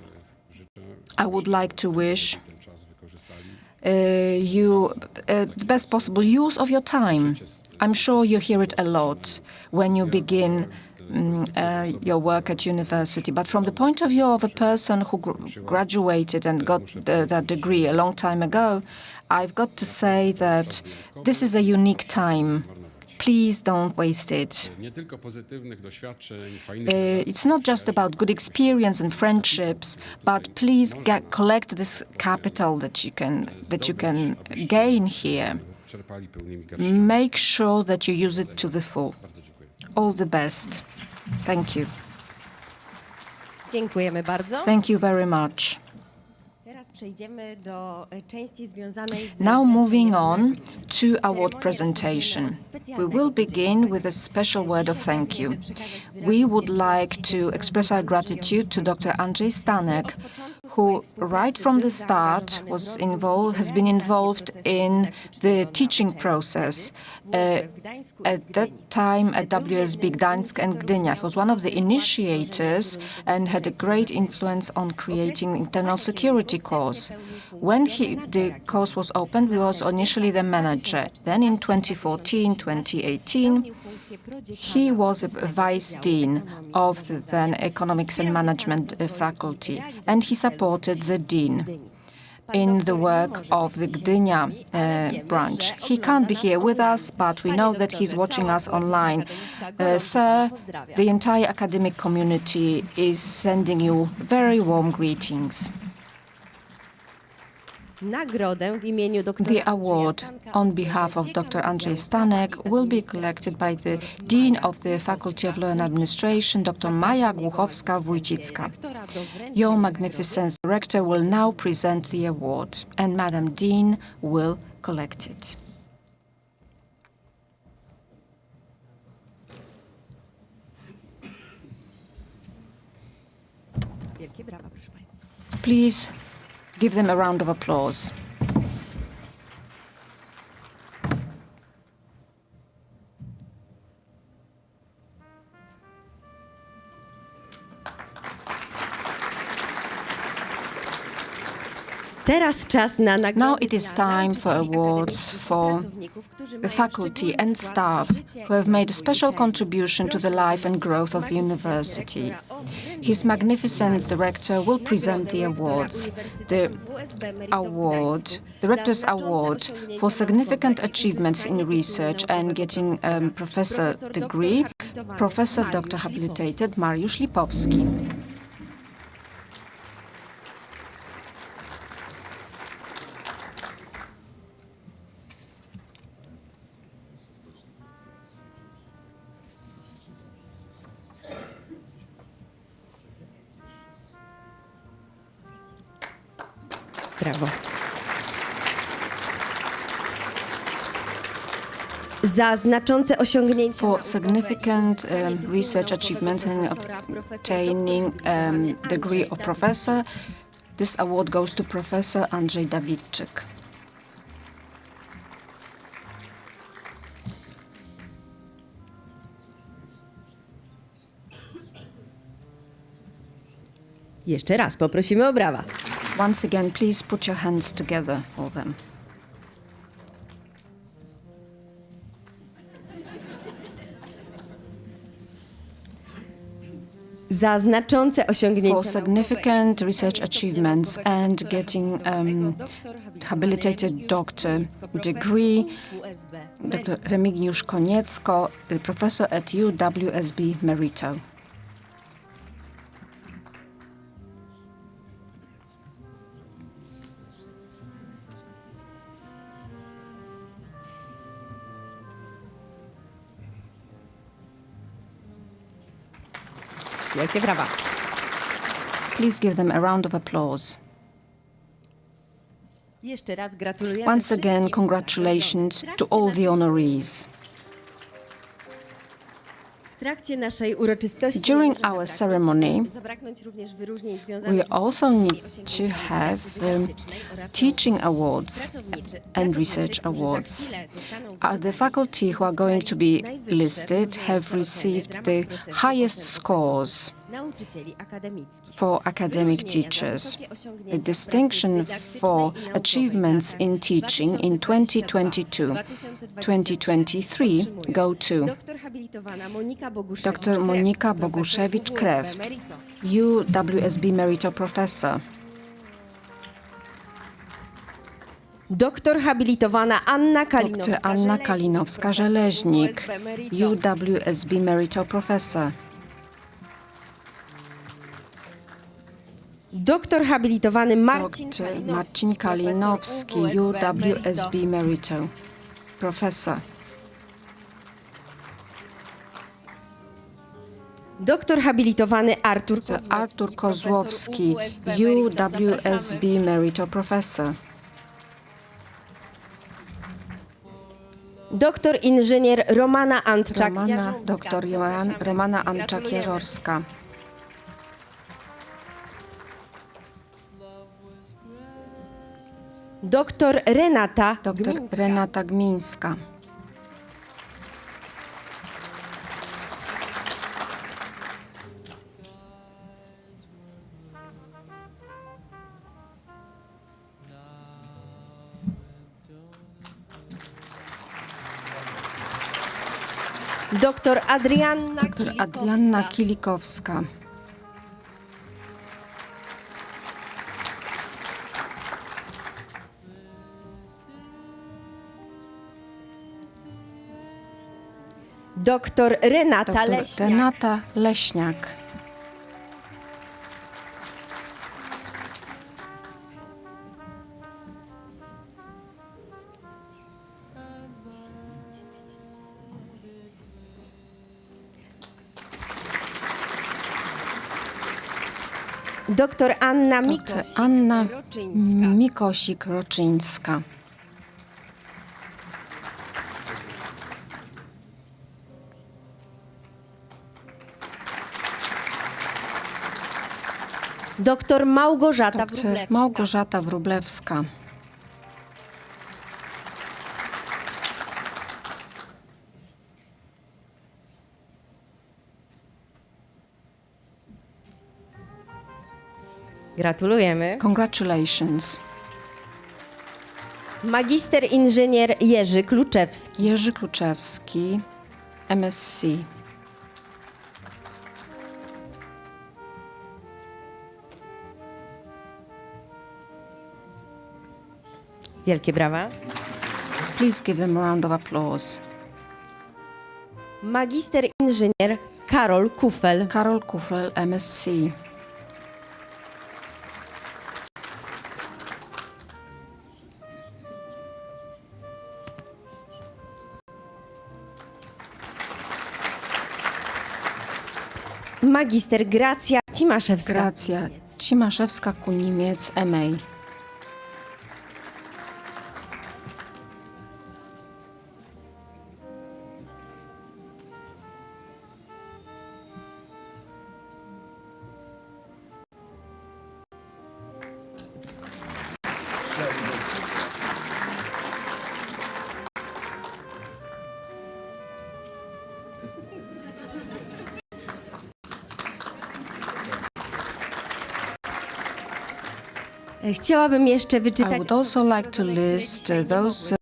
Speaker 6: I would like to wish you the best possible use of your time. I'm sure you hear it a lot when you begin your work at university. But from the point of view of a person who graduated and got that degree a long time ago, I've got to say that this is a unique time. Please don't waste it. It's not just about good experience and friendships, but please collect this capital that you can gain here. Make sure that you use it to the full. All the best. Thank you.
Speaker 3: Dziękujemy bardzo.
Speaker 6: Thank you very much.
Speaker 3: Teraz przejdziemy do części związanej z
Speaker 6: Now moving on to award presentation. We will begin with a special word of thank you. We would like to express our gratitude to Dr. Andrzej Stanek, who right from the start has been involved in the teaching process. At that time at WSB Gdańsk and Gdynia. He was one of the initiators and had a great influence on creating internal security course. When the course was opened, he was initially the manager. Then in 2014, 2018, he was a vice dean of the then economics and management faculty, and he supported the dean in the work of the Gdynia branch. He can't be here with us, but we know that he's watching us online. Sir, the entire academic community is sending you very warm greetings. The award on behalf of Dr. Andrzej Stanek will be collected by the Dean of the Faculty of Law and Administration, Dr. Maja Głuchowska-Wójcicka. Your Magnificence Rector will now present the award, and Madam Dean will collect it. Please give them a round of applause. Now it is time for awards for the faculty and staff who have made a special contribution to the life and growth of the university. His Magnificence the Rector will present the awards. The Rector's Award for significant achievements in research and getting a professor degree, Professor Dr. Habilitated Mariusz Lipowski.
Speaker 3: Brawo. Za znaczące osiągnięcia
Speaker 6: For significant research achievements in obtaining degree of professor, this award goes to Professor Andrzej Dawidczyk.
Speaker 3: Jeszcze raz poprosimy o brawa.
Speaker 6: Once again, please put your hands together for them.
Speaker 3: Za znaczące osiągnięcia
Speaker 6: For significant research achievements and getting habilitated doctor degree, Dr. Remigiusz Koniecko, professor at UWSB Merito.
Speaker 3: Wielkie brawa.
Speaker 6: Please give them a round of applause.
Speaker 3: Jeszcze raz gratulujemy.
Speaker 6: Once again, congratulations to all the honorees.
Speaker 3: W trakcie naszej uroczystości
Speaker 6: During our ceremony,
Speaker 3: zabraknąć również wyróżnień
Speaker 6: we
Speaker 3: związanych
Speaker 6: also need to have teaching awards and research awards. The faculty who are going to be listed have received the highest scores
Speaker 3: nauczycieli akademickich.
Speaker 6: for academic teachers. The distinction for achievements in teaching in 2022-2023 go to Dr. Monika Boguszewicz-Kreft, UWSB Merito Professor.
Speaker 3: Doktor habilitowana Anna
Speaker 6: Dr. Anna Kalinowska-Żeleźnik, UWSB Merito Professor.
Speaker 3: Doktor habilitowany
Speaker 6: Dr. Marcin Kalinowski, UWSB Merito. professor.
Speaker 3: Doktor habilitowany Artur
Speaker 6: Artur Kozłowski, UWSB Merito professor.
Speaker 3: Doktor inżynier Romana Antczak.
Speaker 6: Dr Romana Antczak-Jażorska.
Speaker 3: Doktor Renata
Speaker 6: Dr Renata Gmińska.
Speaker 3: Doktor Adrianna
Speaker 6: Dr Adrianna Kilikowska.
Speaker 3: Doktor Renata
Speaker 6: Dr
Speaker 3: Leśniak.
Speaker 6: Renata Leśniak.
Speaker 3: Doktor Anna
Speaker 6: Dr Anna
Speaker 3: Mikosik-Roczyńska.
Speaker 6: Mikosik-Roczyńska.
Speaker 3: Doktor Małgorzata
Speaker 6: Dr
Speaker 3: Wróblewska.
Speaker 6: Małgorzata Wróblewska.
Speaker 3: Gratulujemy.
Speaker 6: Congratulations.
Speaker 3: Magister inżynier Jerzy Kluczewski.
Speaker 6: Jerzy Kluczewski, MSc.
Speaker 3: Wielkie brawa.
Speaker 6: Please give them a round of applause.
Speaker 3: Magister inżynier Karol Kufel.
Speaker 6: Karol Kufel, MSc.
Speaker 3: Magister Gracja Cimaszewska.
Speaker 6: Gracja Cimaszewska-Kunimiec, MA.
Speaker 3: Chciałabym jeszcze
Speaker 6: I
Speaker 3: wyczytać
Speaker 6: would also like to list those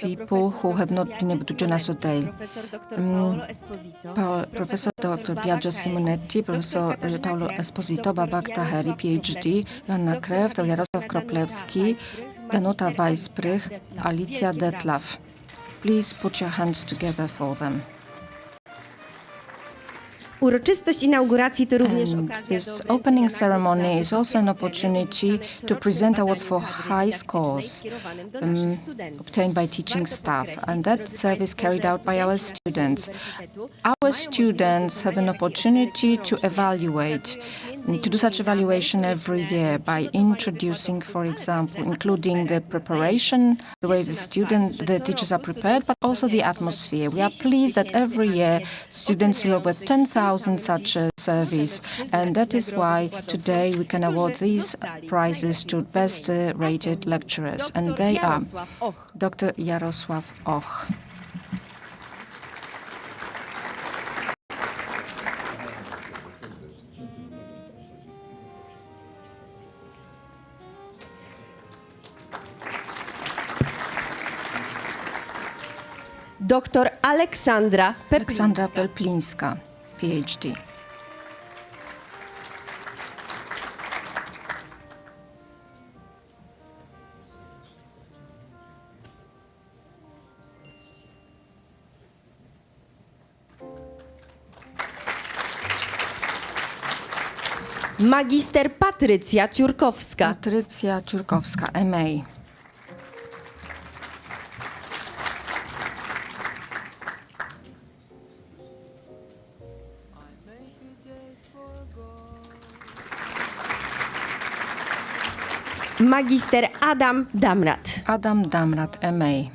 Speaker 6: people who have not been able to join us today. Professor Dr. Biagio Simonetti, Professor Paolo Esposito, Babak Taheri, PhD, Joanna Krew, to Jarosław Kroplewski, Danuta Weisbrych, Alicja Detlaff. Please put your hands together for them.
Speaker 3: Uroczystość inauguracji to również
Speaker 6: And
Speaker 3: okazja
Speaker 6: this
Speaker 3: do
Speaker 6: opening
Speaker 3: wręczenia
Speaker 6: ceremony
Speaker 3: nagród
Speaker 6: is also an opportunity to present awards for high scores obtained by teaching staff, and that service carried out by our students. Our students have an opportunity to evaluate, to do such evaluation every year by introducing, for example, including the preparation, the way the teachers are prepared, but also the atmosphere. We are pleased that every year students fill over 10,000 such surveys, and that is why today we can award these prizes to best rated lecturers, and they are Dr. Jarosław Och.
Speaker 3: Doktor Aleksandra
Speaker 6: Aleksandra Pelplińska, PhD.
Speaker 3: Magister Patrycja Ciurkowska.
Speaker 6: Patrycja Ciurkowska, MA.
Speaker 3: Magister Adam Damrat.
Speaker 6: Adam Damrat, MA.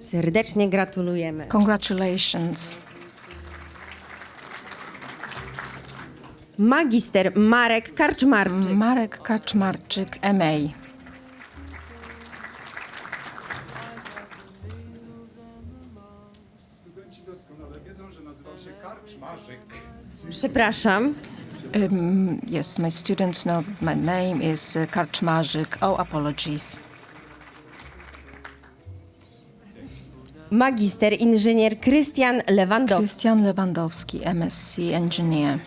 Speaker 3: Serdecznie gratulujemy.
Speaker 6: Congratulations.
Speaker 3: Magister Marek Karczmarczyk.
Speaker 6: Marek Kaczmarczyk, MA.
Speaker 9: Studenci doskonale wiedzą, że nazywam się Karczmarzyk.
Speaker 3: Przepraszam.
Speaker 6: Yes, my students know that my name is Kaczmarzyk. Oh, apologies.
Speaker 3: Magister inżynier Krystian Lewandowski.
Speaker 6: Christian Lewandowski, MSc Engineer.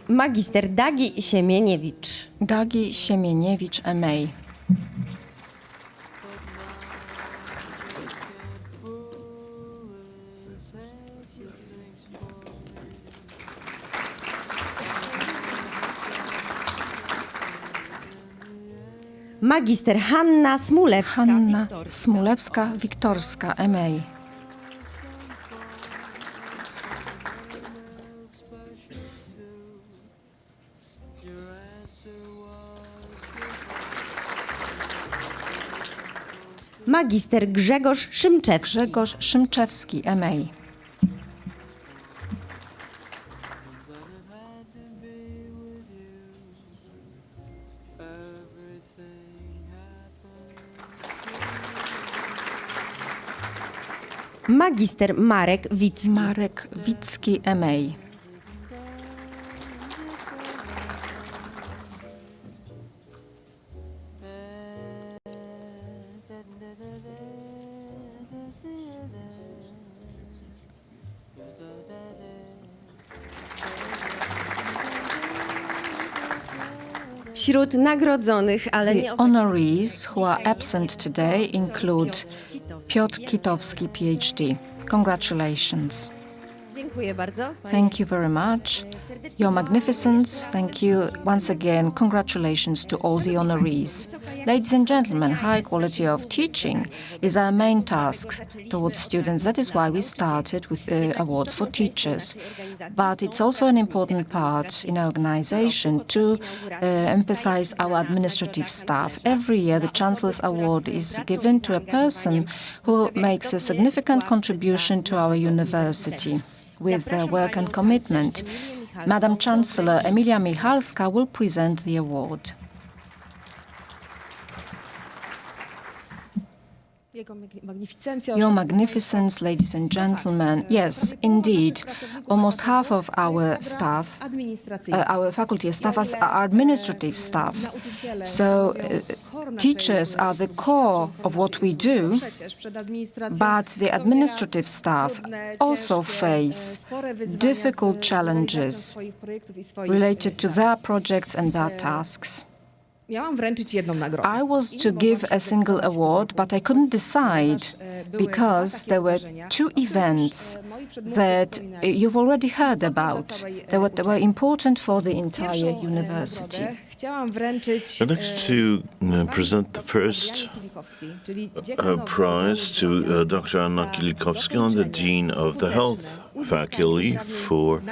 Speaker 3: Magister Dagi Siemieniewicz.
Speaker 6: Dagi Siemieniewicz, MA.
Speaker 3: Magister Hanna Smulewska.
Speaker 6: Hanna Smulewska-Wiktorska, MA.
Speaker 3: Magister Grzegorz Szymczewski.
Speaker 6: Grzegorz Szymczewski, MA.
Speaker 3: Magister Marek Wicki.
Speaker 6: Marek Wicki, MA.
Speaker 3: Wśród nagrodzonych, ale
Speaker 6: The
Speaker 3: nie
Speaker 6: honorees who are absent today include Piotr Kitowski, PhD. Congratulations.
Speaker 3: Dziękuję bardzo.
Speaker 6: Thank you very much. Your Magnificence, thank you once again. Congratulations to all the honorees. Ladies and gentlemen, high quality of teaching is our main task towards students. That is why we started with the awards for teachers. But it's also an important part in our organization to emphasize our administrative staff. Every year, the Chancellor's Award is given to a person who makes a significant contribution to our university with their work and commitment. Madam Chancellor Emilia Michalska will present the award. Your Magnificence, ladies and gentlemen, yes, indeed, almost half of our staff, our faculty staff are administrative staff. So teachers are the core of what we do, but the administrative staff also face difficult challenges related to their projects and their tasks. I was to give a single award, but I couldn't decide because there were two events that you've already heard about. They were important for the entire university.
Speaker 8: I'd like to present the first prize to Dr. Anna Kilikowska, the Dean of the Health Faculty, for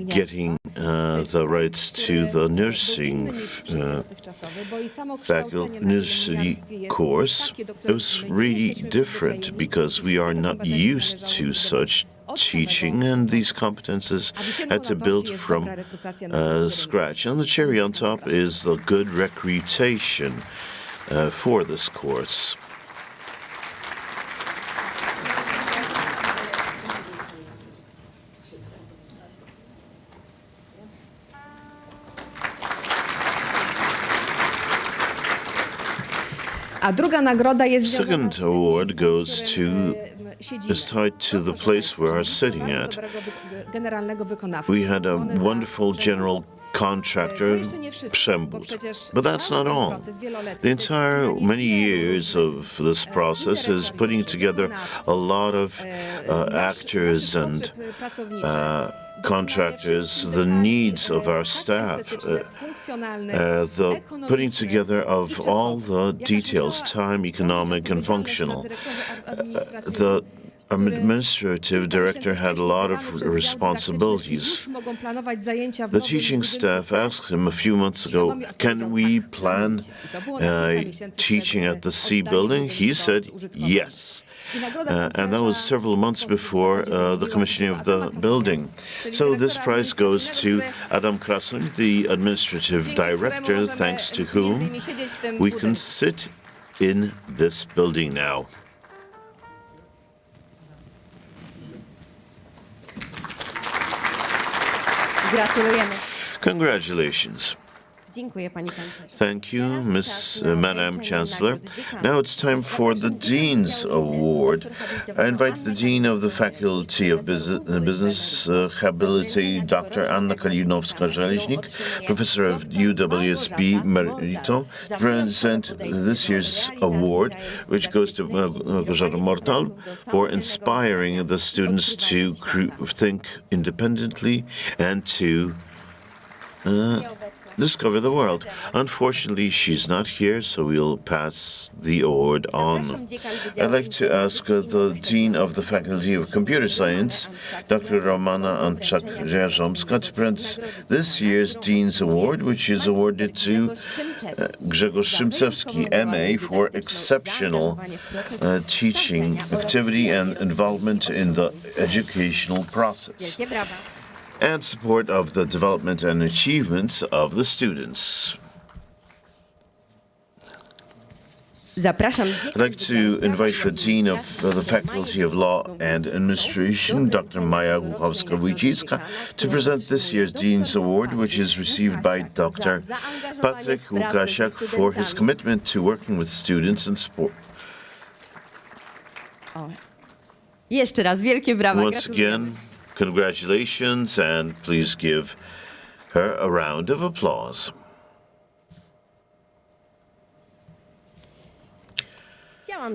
Speaker 8: getting the rights to the nursing faculty course. It was really different because we are not used to such teaching, and these competences had to build from scratch. And the cherry on top is the good reputation for this course.
Speaker 10: A druga nagroda jest
Speaker 8: Second award is tied to the place we are sitting at. We had a wonderful general contractor Przembud. But that's not all. The entire many years of this process is putting together a lot of actors and contractors, the needs of our staff, the putting together of all the details, time, economic, and functional. The administrative director had a lot of responsibilities. The teaching staff asked him a few months ago, can we plan teaching at the C building? He said yes. And that was several months before the commissioning of the building. So this prize goes to Adam Krasuń, the administrative director, thanks to whom we can sit in this building now.
Speaker 3: Gratulujemy.
Speaker 8: Congratulations.
Speaker 3: Dziękuję, pani kanclerz.
Speaker 8: Thank you, Madam Chancellor. Now it's time for the Dean's Award. I invite the Dean of the Faculty of Business, habilitated Dr. Anna Kalinowska-Żeleźnik, Professor of UWSB Merito, to present this year's award, which goes to Małgorzata Mortal for inspiring the students to think independently and to discover the world. Unfortunately, she's not here, so we'll pass the award on. I'd like to ask the Dean of the Faculty of Computer Science, Dr. Romana Anczak-Jarząbska, to present this year's Dean's Award, which is awarded to Grzegorz Szymczewski, MA, for exceptional teaching activity and involvement in the educational process and support of the development and achievements of the students. I'd like to invite the Dean of the Faculty of Law and Administration, Dr. Maja Głuchowska-Wójcicka, to present this year's Dean's Award, which is received by Dr. Patryk Łukasiak for his commitment to working with students and sport.
Speaker 3: Jeszcze raz wielkie brawa.
Speaker 8: Once again, congratulations, and please give her a round of applause.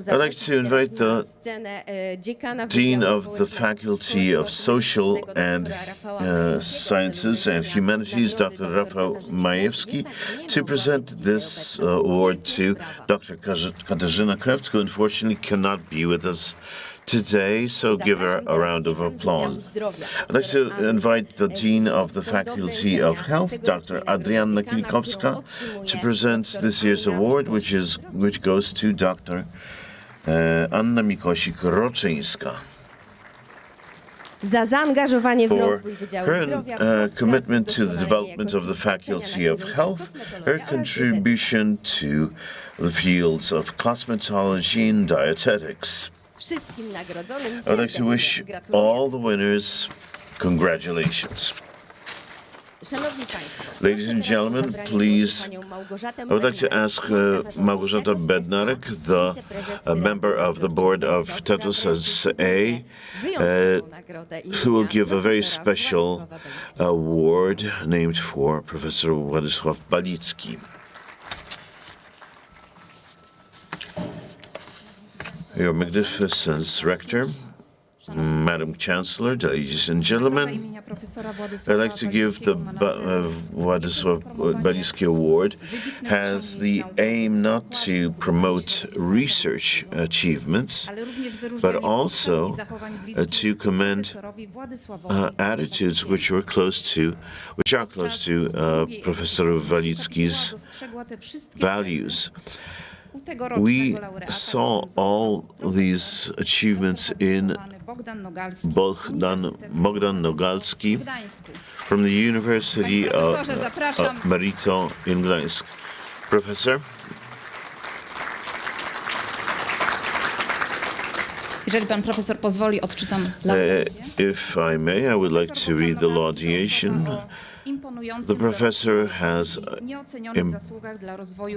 Speaker 8: I'd like to invite the Dean of the Faculty of Social and Sciences and Humanities, Dr. Rafał Majewski, to present this award to Dr. Katarzyna Kreft, who unfortunately cannot be with us today, so give her a round of applause. I'd like to invite the Dean of the Faculty of Health, Dr. Adrianna Kilikowska, to present this year's award, which goes to Dr. Anna Mikosik-Roczyńska for her commitment to the development of the Faculty of Health, her contribution to the fields of cosmetology and dietetics. I'd like to wish all the winners congratulations. Ladies and gentlemen, please, I would like to ask Małgorzata Bednarek, the member of the board of Tetus S.A., who will give a very special award named for Professor Władysław Balicki. Your Magnificence Rector, Madam Chancellor, ladies and gentlemen, I'd like to give the Władysław Balicki Award has the aim not to promote research achievements, but also to commend attitudes which are close to Professor Balicki's values. We saw all these achievements in Bogdan Nogalski from the University of Merito in Gdańsk. Professor?
Speaker 10: Jeżeli pan profesor pozwoli, odczytam laudację.
Speaker 8: If I may, I would like to read the laudation. The professor has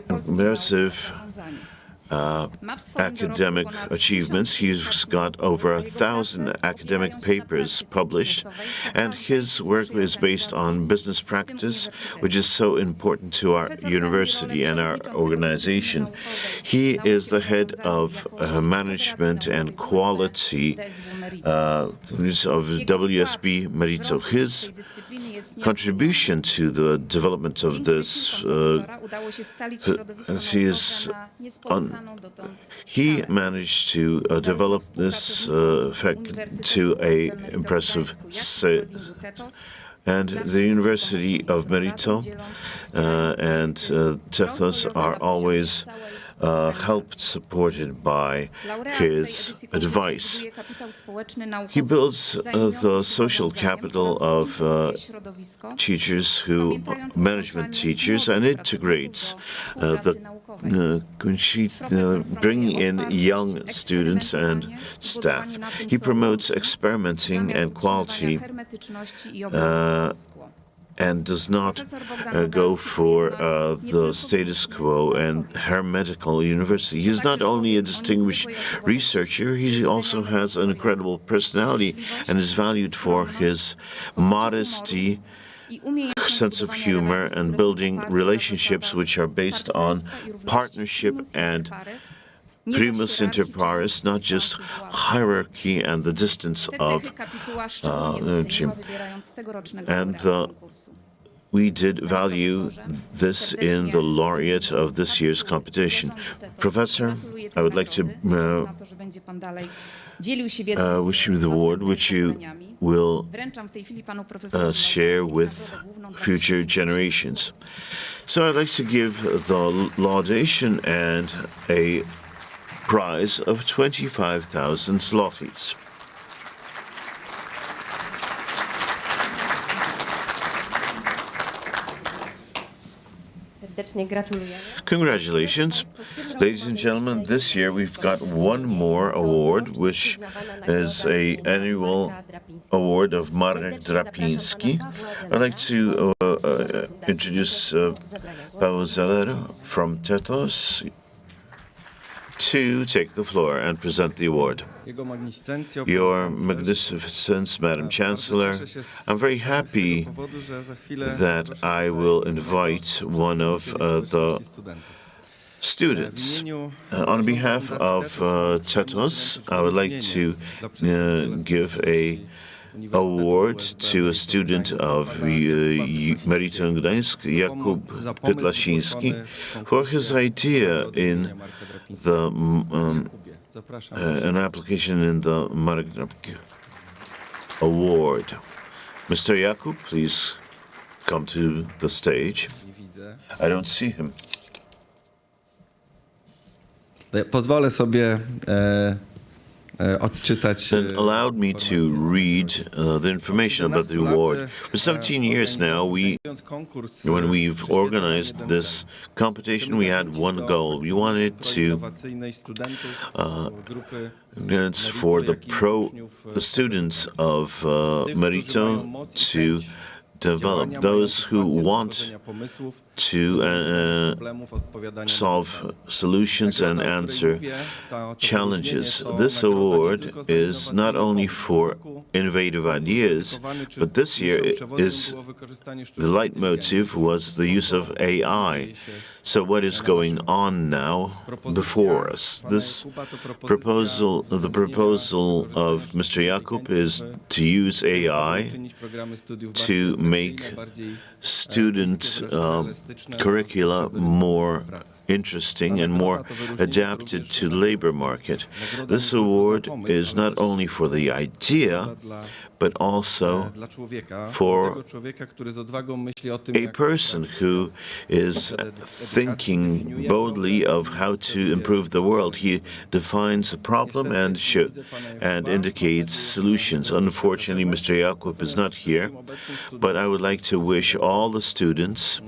Speaker 8: impressive academic achievements. He's got over 1,000 academic papers published, and his work is based on business practice, which is so important to our university and our organization. He is the head of management and quality of WSB Merito. His contribution to the development of this he managed to develop this fact to a impressive and the University of Merito and Tethos are always helped, supported by his advice. He builds the social capital of teachers management teachers, and integrates bringing in young students and staff. He promotes experimenting and quality and does not go for the status quo and hermetical university. He's not only a distinguished researcher, he also has an incredible personality and is valued for his modesty, sense of humor, and building relationships which are based on partnership and primus inter pares, not just hierarchy and the distance of we did value this in the laureate of this year's competition. Professor, I would like to wish you the award which you will share with future generations. So I'd like to give the laudation and a prize of 25,000 zlotys. Congratulations. Ladies and gentlemen, this year we've got one more award, which is an annual award of Marek Drapiński. I'd like to introduce Paweł Zeller from Tethos to take the floor and present the award. Your Magnificence, Madam Chancellor, I'm very happy that I will invite one of the students. On behalf of Tethos, I would like to give an award to a student of Merito in Gdańsk, Jakub Pytlasiński, for his idea in an application in the Marek Drapiński Award. Mr. Jakub, please come to the stage. I don't see him.
Speaker 11: Pozwolę sobie odczytać.
Speaker 8: Then allowed me to read the information about the award. For 17 years now, when we've organized this competition, we had one goal. We wanted to it's for the students of Merito to develop, those who want to solve solutions and answer challenges. This award is not only for innovative ideas, but this year the leitmotif was the use of AI. So what is going on now before us? The proposal of Mr. Jakub is to use AI to make student curricula more interesting and more adapted to the labor market. This award is not only for the idea, but also for a person who is thinking boldly of how to improve the world. He defines a problem and indicates solutions. Unfortunately, Mr. Jakub is not here, but I would like to wish all the students,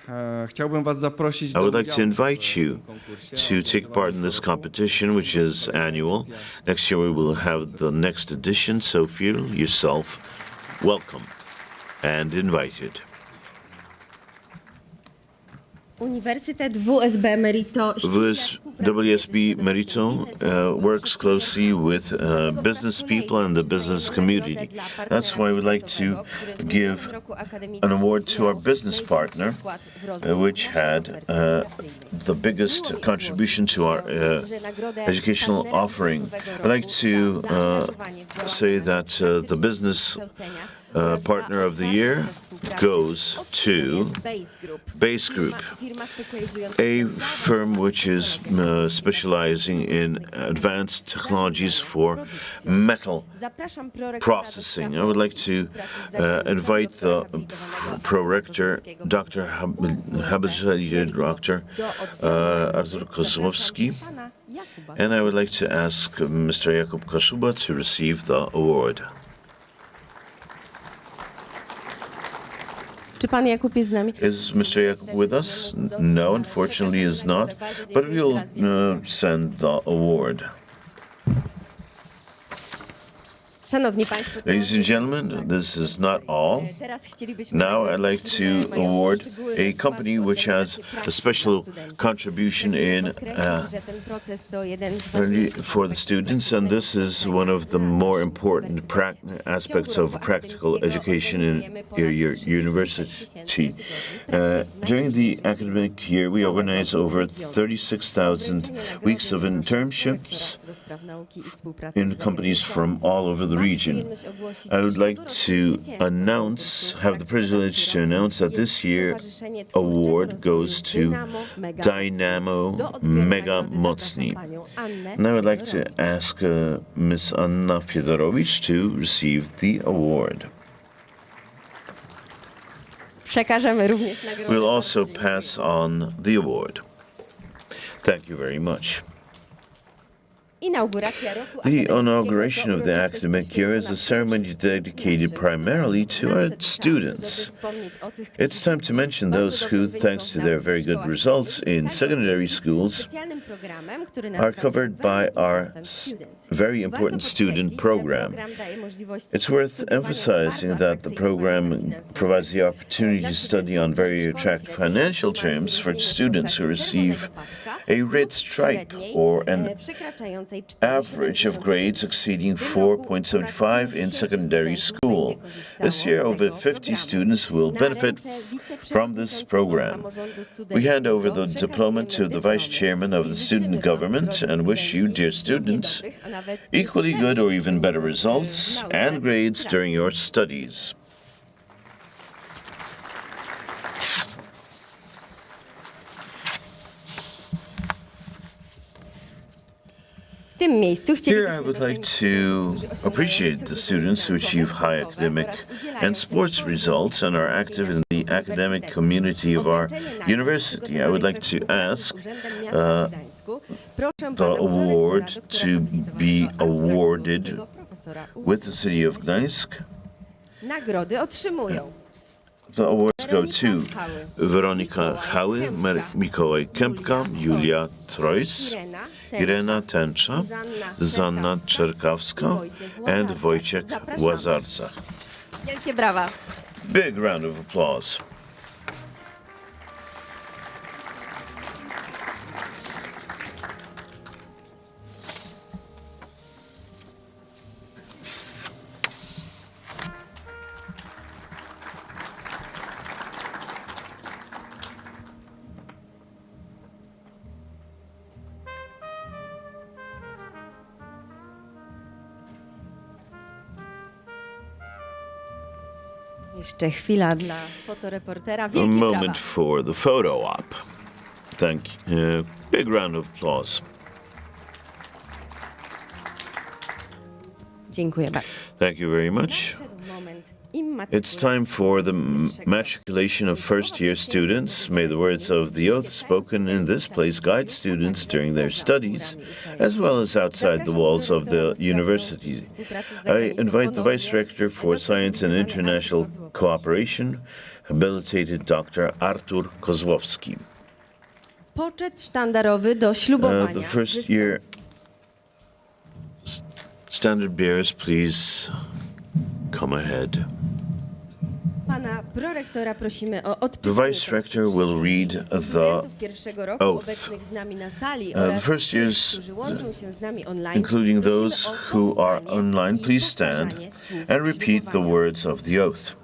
Speaker 8: I would like to invite you to take part in this competition, which is annual. Next year we will have the next edition, so feel yourself welcome and invited.
Speaker 3: Uniwersytet WSB Merito
Speaker 8: WSB Merito works closely with business people and the business community. That's why we'd like to give an award to our business partner, which had the biggest contribution to our educational offering. I'd like to say that the business partner of the year goes to Base Group, a firm which is specializing in advanced technologies for metal processing. I would like to invite the Prorector, Dr. Habilitated Dr. Artur Kozłowski, and I would like to ask Mr. Jakub Kaszuba to receive the award.
Speaker 3: Czy pan Jakub jest z nami?
Speaker 8: Is Mr. Jakub with us? No, unfortunately, he is not. But we'll send the award.
Speaker 3: Szanowni Państwo,
Speaker 8: Ladies and gentlemen, this is not all. Now I'd like to award a company which has a special contribution in for the students, and this is one of the more important aspects of practical education in your university. During the academic year, we organize over 36,000 weeks of internships in companies from all over the region. I would like to have the privilege to announce that this year award goes to Dynamo Mega Mocni. And I would like to ask Ms. Anna Fiedorowicz to receive the award.
Speaker 3: Przekażemy również nagrodę.
Speaker 8: We'll also pass on the award. Thank you very much. The inauguration of the academic year is a ceremony dedicated primarily to our students. It's time to mention those who, thanks to their very good results in secondary schools, are covered by our very important student program. It's worth emphasizing that the program provides the opportunity to study on very attractive financial terms for students who receive a red stripe or an average of grades exceeding 4.75 in secondary school. This year, over 50 students will benefit from this program. We hand over the diploma to the Vice Chairman of the Student Government and wish you, dear students, equally good or even better results and grades during your studies. Here I would like to appreciate the students who achieve high academic and sports results and are active in the academic community of our university. I would like to ask the award to be awarded with the city of Gdańsk.
Speaker 3: Nagrody otrzymują
Speaker 8: The awards go to Weronika Hały, Mikołaj Kępka, Julia Trojs, Irena Tęcza, Zanna Czerkawska, and Wojciech Łazarczak.
Speaker 3: wielkie brawa.
Speaker 8: Big round of applause.
Speaker 3: Jeszcze chwila dla fotoreportera.
Speaker 8: A
Speaker 3: Wielkie brawa.
Speaker 8: moment for the photo op. Thank you. Big round of applause.
Speaker 3: Dziękuję bardzo.
Speaker 8: Thank you very much.
Speaker 3: Nadszedł moment
Speaker 8: It's time for the matriculation of first-year students. May the words of the oath spoken in this place guide students during their studies, as well as outside the walls of the university. I invite the Vice Rector for Science and International Cooperation, habilitated Dr. Artur Kozłowski.
Speaker 3: Poczet sztandarowy do ślubowania.
Speaker 8: The first-year standard bearers, please come ahead.
Speaker 3: Pana prorektora prosimy o
Speaker 8: The
Speaker 3: odczytanie
Speaker 8: Vice Rector will read the
Speaker 3: studentów pierwszego roku
Speaker 8: oath.
Speaker 3: obecnych z nami na sali
Speaker 8: The
Speaker 3: oraz
Speaker 8: first
Speaker 3: tych,
Speaker 8: years,
Speaker 3: którzy łączą się z nami online,
Speaker 8: including
Speaker 3: prosimy
Speaker 8: those
Speaker 3: o
Speaker 8: who are
Speaker 3: powstanie
Speaker 8: online,
Speaker 3: i
Speaker 8: please stand
Speaker 3: powtarzanie słów
Speaker 8: and repeat the
Speaker 3: ślubowania.
Speaker 8: words of the oath.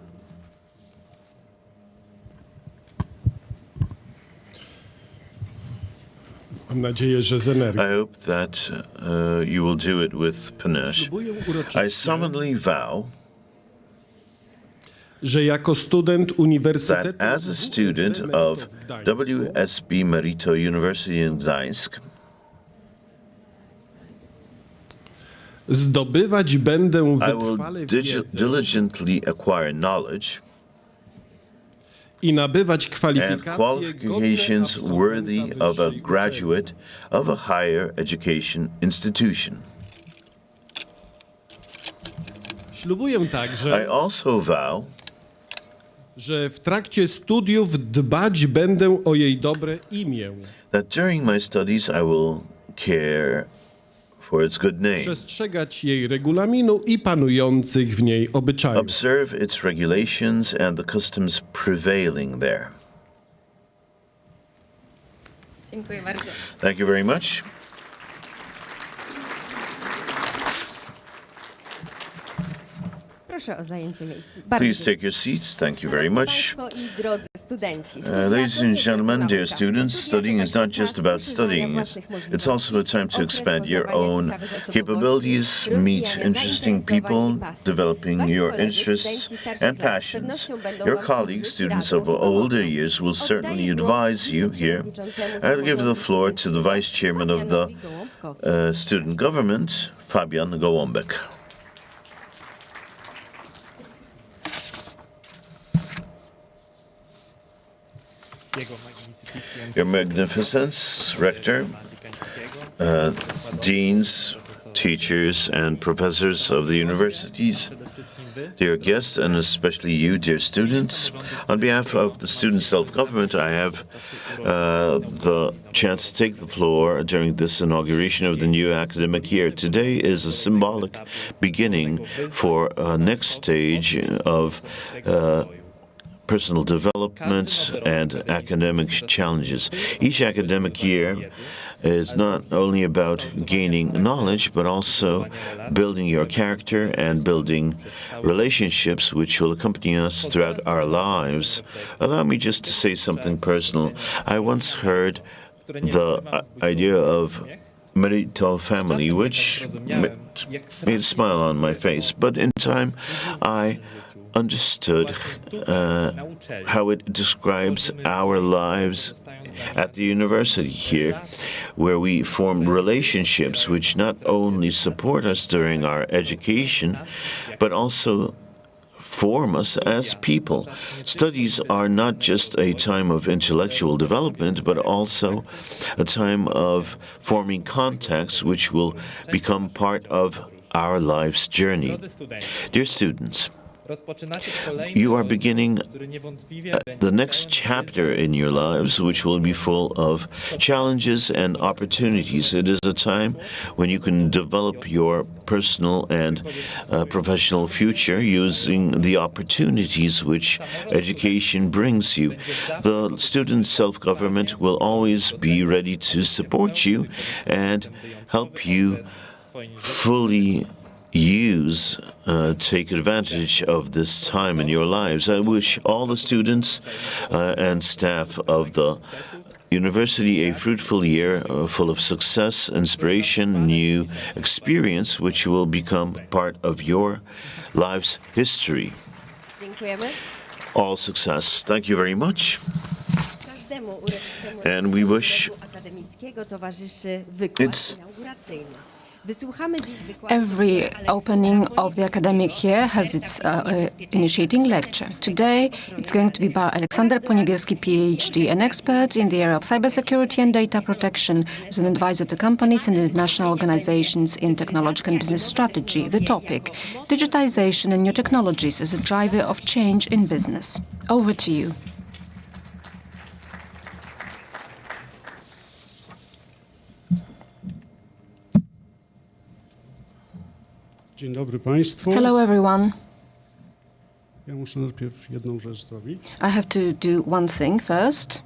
Speaker 9: Mam nadzieję, że z energią.
Speaker 8: I hope that you will do it with panache.
Speaker 9: Ślubuję
Speaker 8: I
Speaker 9: uroczyście,
Speaker 8: solemnly vow
Speaker 9: że jako student
Speaker 8: that
Speaker 9: Uniwersytetu
Speaker 8: as a student
Speaker 9: WSB
Speaker 8: of
Speaker 9: Merito w Gdańsku
Speaker 8: WSB Merito University in Gdańsk,
Speaker 9: zdobywać będę
Speaker 8: I will
Speaker 9: wytrwale wiedzę
Speaker 8: diligently acquire knowledge
Speaker 9: i nabywać
Speaker 8: and
Speaker 9: kwalifikacje
Speaker 8: qualifications
Speaker 9: godne
Speaker 8: worthy
Speaker 9: absolwenta
Speaker 8: of a
Speaker 9: wyższej
Speaker 8: graduate of a higher education institution.
Speaker 9: uczelni. Ślubuję
Speaker 8: I
Speaker 9: także,
Speaker 8: also vow
Speaker 9: że w trakcie studiów dbać będę o jej dobre imię,
Speaker 8: that during my studies I will care for its good name,
Speaker 9: przestrzegać jej regulaminu i panujących w niej obyczajów.
Speaker 8: observe its regulations and the customs prevailing there.
Speaker 3: Dziękuję bardzo.
Speaker 8: Thank you very much.
Speaker 3: Proszę o zajęcie miejsc. Bardzo
Speaker 8: Please take your seats. Thank you very
Speaker 3: Szanowni
Speaker 8: much.
Speaker 3: Państwo i drodzy studenci,
Speaker 8: Ladies and gentlemen, dear students, studying is not just about studying. It's also a time to expand your own capabilities, meet interesting people, developing your interests and passions. Your colleagues, students of older years, will certainly advise you here. I'll give the floor to the Vice Chairman of the Student Government, Fabian Gołąbek. Your Magnificence, Rector, deans, teachers, and professors of the universities, dear guests, and especially you, dear students, on behalf of the Student Self-Government, I have the chance to take the floor during this inauguration of the new academic year. Today is a symbolic beginning for a next stage of personal development and academic challenges. Each academic year is not only about gaining knowledge, but also building your character and building relationships which will accompany us throughout our lives. Allow me just to say something personal. I once heard the idea of Merito family, which made a smile on my face, but in time I understood how it describes our lives at the university here, where we form relationships which not only support us during our education, but also form us as people. Studies are not just a time of intellectual development, but also a time of forming contacts which will become part of our life's journey. Dear students, you are beginning the next chapter in your lives, which will be full of challenges and opportunities. It is a time when you can develop your personal and professional future using the opportunities which education brings you. The student self-government will always be ready to support you and help you fully take advantage of this time in your lives. I wish all the students and staff of the university a fruitful year full of success, inspiration, new experience, which will become part of your life's history.
Speaker 3: Dziękujemy.
Speaker 8: All success. Thank you very much.
Speaker 3: Każdemu uroczystemu
Speaker 8: And we wish
Speaker 3: roku akademickiego towarzyszy wykład
Speaker 8: It's-
Speaker 3: inauguracyjny. Wysłuchamy dziś wykładu
Speaker 6: Every opening of the academic year has its initiating lecture. Today, it's going to be by Aleksander Poniewierski, PhD, an expert in the area of cybersecurity and data protection, as an advisor to companies and international organizations in technological and business strategy. The topic, digitization and new technologies as a driver of change in business. Over to you.
Speaker 9: Dzień dobry Państwu.
Speaker 6: Hello, everyone.
Speaker 9: Ja muszę najpierw jedną rzecz zrobić.
Speaker 6: I have to do one thing first.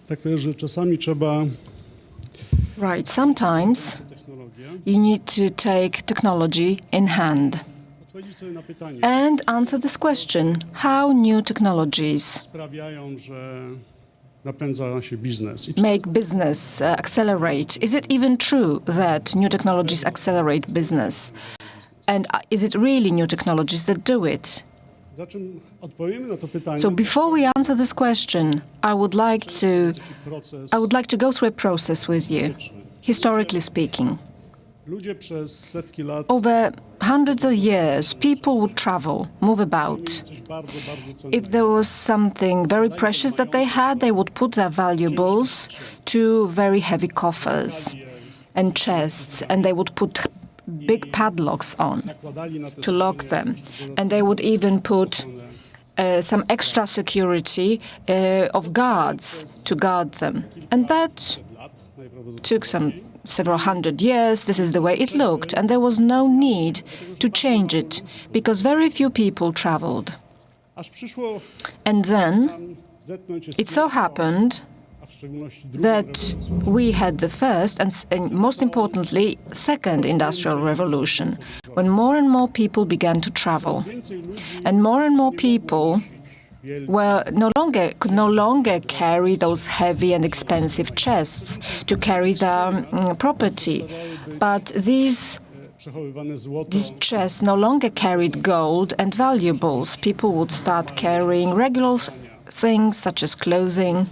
Speaker 9: Tak to jest, że czasami trzeba
Speaker 6: Right, sometimes
Speaker 9: technologię,
Speaker 6: you need to take technology in hand
Speaker 9: odpowiedzieć sobie na pytanie,
Speaker 6: and answer this question: how new technologies
Speaker 9: sprawiają, że napędza się biznes.
Speaker 6: make business accelerate? Is it even true that new technologies accelerate business? And is it really new technologies that do it?
Speaker 9: Zaczym odpowiemy na to pytanie,
Speaker 6: So before we answer this question, I would like to go through a process with you, historically speaking.
Speaker 9: ludzie przez setki lat
Speaker 6: Over hundreds of years, people would travel, move about.
Speaker 9: coś bardzo, bardzo cennego.
Speaker 6: If there was something very precious that they had, they would put their valuables to very heavy coffers and chests, and they would put big padlocks on
Speaker 9: Nakładali na te
Speaker 6: to lock
Speaker 9: skrzynie
Speaker 6: them. And they would even put some extra security of guards to guard them. And that
Speaker 9: lat, najprawdopodobniej
Speaker 6: took several hundred years. This is the way it looked, and there was no need to change it because very few people traveled.
Speaker 9: aż przyszło
Speaker 6: And then
Speaker 9: zetknąć się z
Speaker 6: it so happened
Speaker 9: a w szczególności drugą
Speaker 6: that we had the first and most importantly second industrial revolution, when more and more people began to travel,
Speaker 9: więcej ludzi
Speaker 6: and more people could no longer carry those heavy and expensive chests to carry their property, but these
Speaker 9: przechowywane złoto,
Speaker 6: chests no longer carried gold and valuables. People would start carrying regular things such as clothing.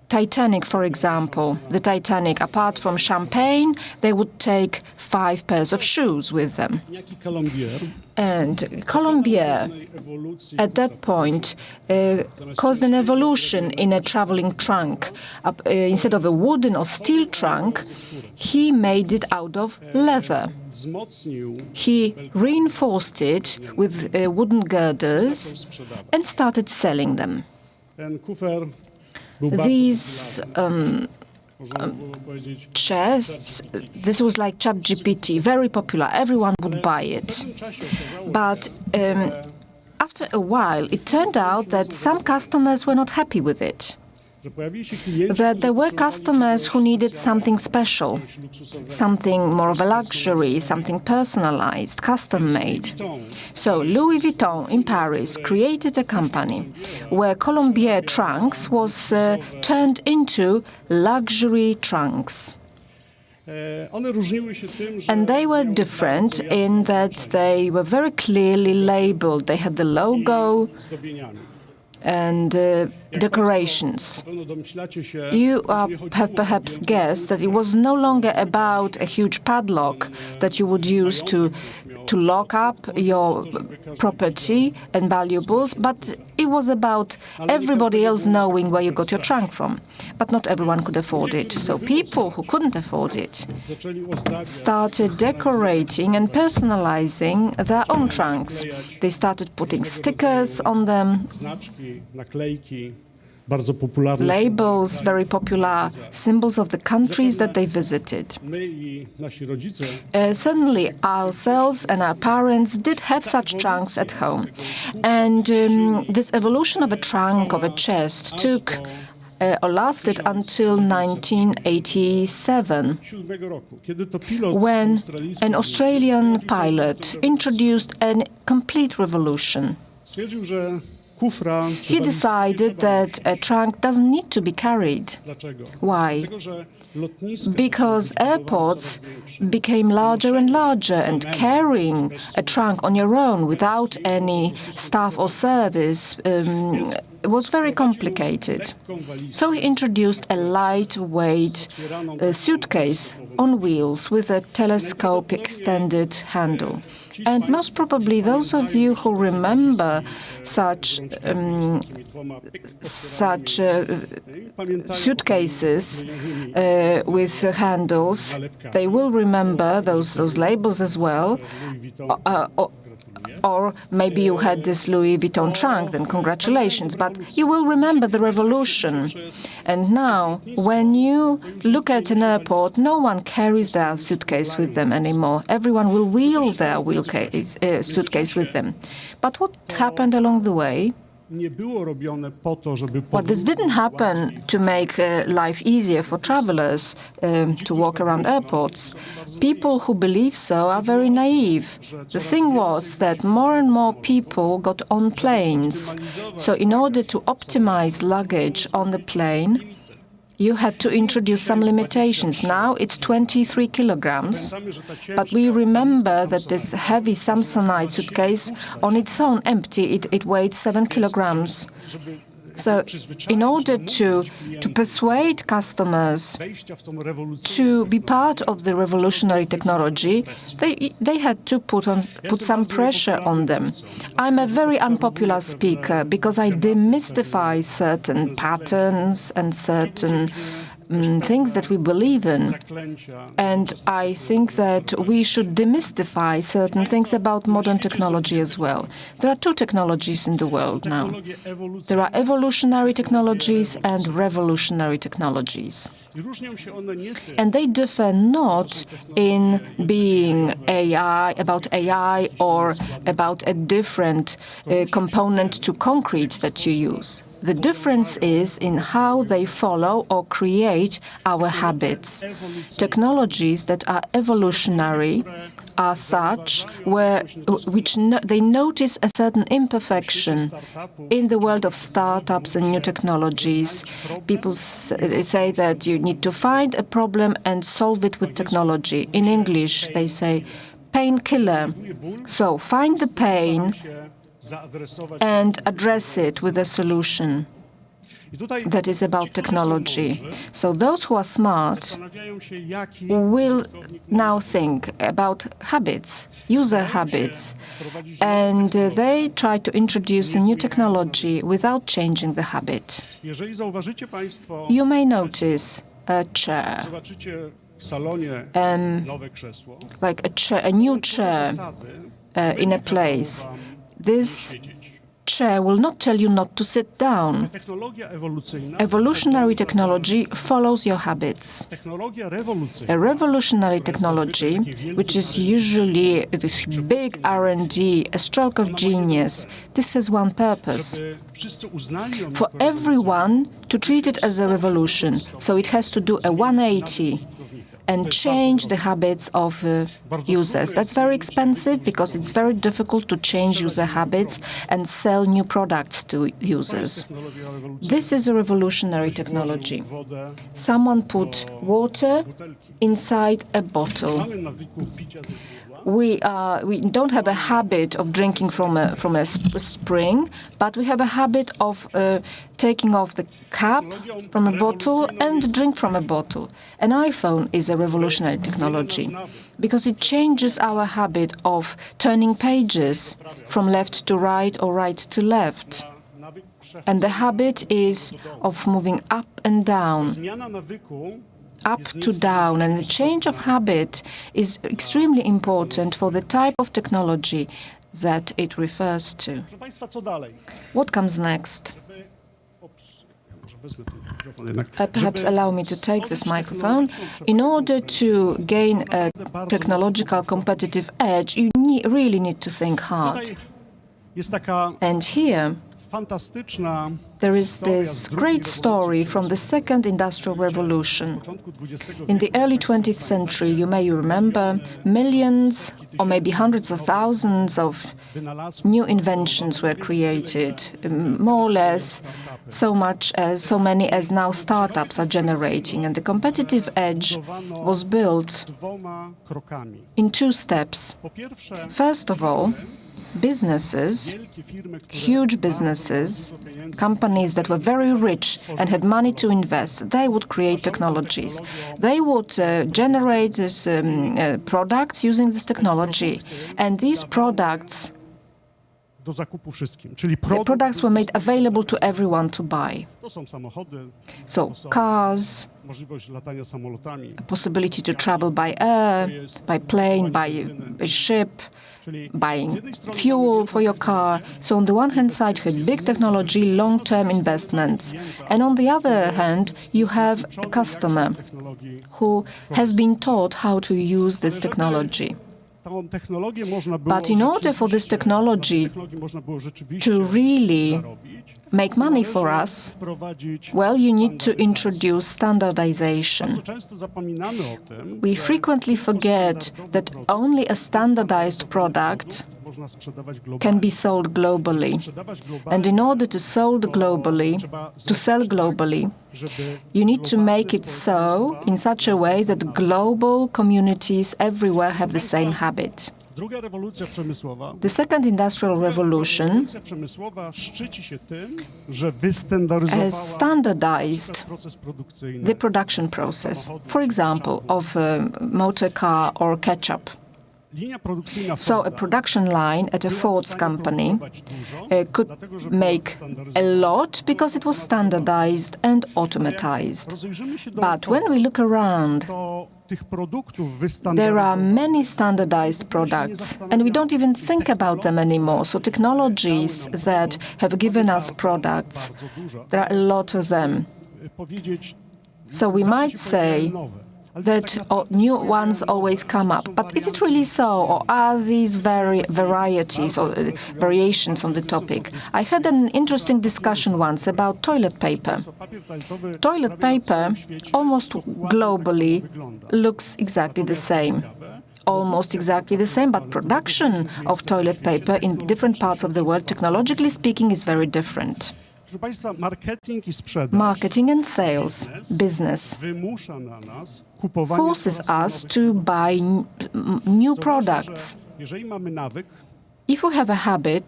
Speaker 6: Titanic, for example. The Titanic, apart from champagne, they would take 5 pairs of shoes with them.
Speaker 9: jaki Colombier
Speaker 6: And Colombier,
Speaker 9: ewolucji
Speaker 6: at that point, caused an evolution in a traveling trunk. Instead of a wooden or steel trunk, he made it out of leather.
Speaker 9: wzmocnił,
Speaker 6: He reinforced it with wooden girders
Speaker 9: sprzedawał.
Speaker 6: and started selling them.
Speaker 9: Ten kufer był bardzo
Speaker 6: These
Speaker 9: można było powiedzieć,
Speaker 6: chests, this was like ChatGPT, very popular. Everyone would buy it.
Speaker 9: w czasie okazało
Speaker 6: But after a while, it turned out that some customers were not happy with it.
Speaker 9: że pojawili się klienci,
Speaker 6: That
Speaker 9: którzy
Speaker 6: there were
Speaker 9: potrzebowali
Speaker 6: customers who
Speaker 9: czegoś
Speaker 6: needed something special,
Speaker 9: czegoś luksusowego.
Speaker 6: something more of a luxury, something personalized, custom made. So Louis Vuitton in Paris created a company where Colombier trunks was turned into luxury trunks.
Speaker 9: One różniły się tym, że
Speaker 6: And they were
Speaker 9: miały
Speaker 6: different
Speaker 9: bardzo jasne
Speaker 6: in that
Speaker 9: oznaczenie
Speaker 6: they were very clearly labeled. They had the logo
Speaker 9: zdobieniami.
Speaker 6: and decorations.
Speaker 9: Na pewno domyślacie się,
Speaker 6: You
Speaker 9: że nie chodziło
Speaker 6: have
Speaker 9: o
Speaker 6: perhaps
Speaker 9: wielką
Speaker 6: guessed that it was no longer about a huge padlock that you would use to lock up your property and valuables, but it was about everybody else knowing where you got your trunk from. But not everyone could afford it. So people who couldn't afford it
Speaker 9: zaczęli ozdabiać,
Speaker 6: started decorating and personalizing their own trunks. They started putting stickers on them,
Speaker 9: znaczki, naklejki, bardzo popularne.
Speaker 6: labels, very popular symbols of the countries that they visited.
Speaker 9: My i nasi rodzice
Speaker 6: Certainly, ourselves and our parents did have such trunks at home. And this evolution of a trunk, of a chest, took or lasted until 1987,
Speaker 9: 7 roku, kiedy to pilot
Speaker 6: when
Speaker 9: australijski
Speaker 6: an Australian pilot introduced a complete revolution.
Speaker 9: stwierdził, że kufra
Speaker 6: He
Speaker 9: trzeba
Speaker 6: decided that a trunk doesn't need to be carried.
Speaker 9: Dlaczego?
Speaker 6: Why?
Speaker 9: Dlatego, że lotniska
Speaker 6: Because airports became larger and larger, and carrying a trunk on your own without any staff or service was very complicated. So he introduced a lightweight suitcase on wheels with a telescopic extended handle. And most probably those of you who remember such suitcases with handles, they will remember those labels as well. Or maybe you had this Louis Vuitton trunk, then congratulations, but you will remember the revolution. And now, when you look at an airport, no one carries their suitcase with them anymore. Everyone will wheel their suitcase with them. But what happened along the way? Well, this didn't happen to make life easier for travelers to walk around airports. People who believe so are very naive. The thing was that more and more people got on planes. So in order to optimize luggage on the plane, you had to introduce some limitations. Now it's 23 kilograms, but we remember that this heavy Samsonite suitcase, on its own empty, it weighed 7 kilograms. So in order to persuade customers to be part of the revolutionary technology, they had to put some pressure on them. I'm a very unpopular speaker because I demystify certain patterns and certain things that we believe in. And I think that we should demystify certain things about modern technology as well. There are two technologies in the world now. There are evolutionary technologies and revolutionary technologies. And they differ not in being about AI or about a different component to concrete that you use. The difference is in how they follow or create our habits. Technologies that are evolutionary are such they notice a certain imperfection in the world of startups and new technologies. People say that you need to find a problem and solve it with technology. In English, they say painkiller. So find the pain and address it with a solution that is about technology. So those who are smart will now think about habits, user habits, and they try to introduce a new technology without changing the habit. You may notice a chair, like a new chair in a place. This chair will not tell you not to sit down. Evolutionary technology follows your habits. A revolutionary technology, which is usually this big R&D, a stroke of genius, this has one purpose: for everyone to treat it as a revolution. So it has to do a 180 and change the habits of users. That's very expensive because it's very difficult to change user habits and sell new products to users. This is a revolutionary technology. Someone put water inside a bottle. We don't have a habit of drinking from a spring, but we have a habit of taking off the cap from a bottle and drink from a bottle. An iPhone is a revolutionary technology because it changes our habit of turning pages from left to right or right to left. And the habit is of moving up and down, up to down, and the change of habit is extremely important for the type of technology that it refers to. What comes next? Perhaps allow me to take this microphone. In order to gain a technological competitive edge, you really need to think hard. And here, there is this great story from the Second Industrial Revolution. In the early 20th century, you may remember, millions or maybe hundreds of thousands of new inventions were created, more or less so many as now startups are generating. And the competitive edge was built in two steps. First of all, businesses, huge businesses, companies that were very rich and had money to invest, they would create technologies. They would generate products using this technology. And these products, the products were made available to everyone to buy. So cars, a possibility to travel by air, by plane, by a ship, buying fuel for your car. So on the one hand side, you have big technology, long-term investments. And on the other hand, you have a customer who has been taught how to use this technology. But in order for this technology to really make money for us, well, you need to introduce standardization. We frequently forget that only a standardized product can be sold globally. And in order to sell globally, you need to make it so in such a way that global communities everywhere have the same habit. The second industrial revolution has standardized the production process, for example, of a motor car or ketchup. So a production line at a Ford's company could make a lot because it was standardized and automatized. But when we look around, there are many standardized products, and we don't even think about them anymore. So technologies that have given us products, there are a lot of them. So we might say that new ones always come up. But is it really so, or are these varieties or variations on the topic? I had an interesting discussion once about toilet paper. Toilet paper, almost globally, looks exactly the same. Almost exactly the same, but production of toilet paper in different parts of the world, technologically speaking, is very different. Marketing and sales, business, forces us to buy new products. If we have a habit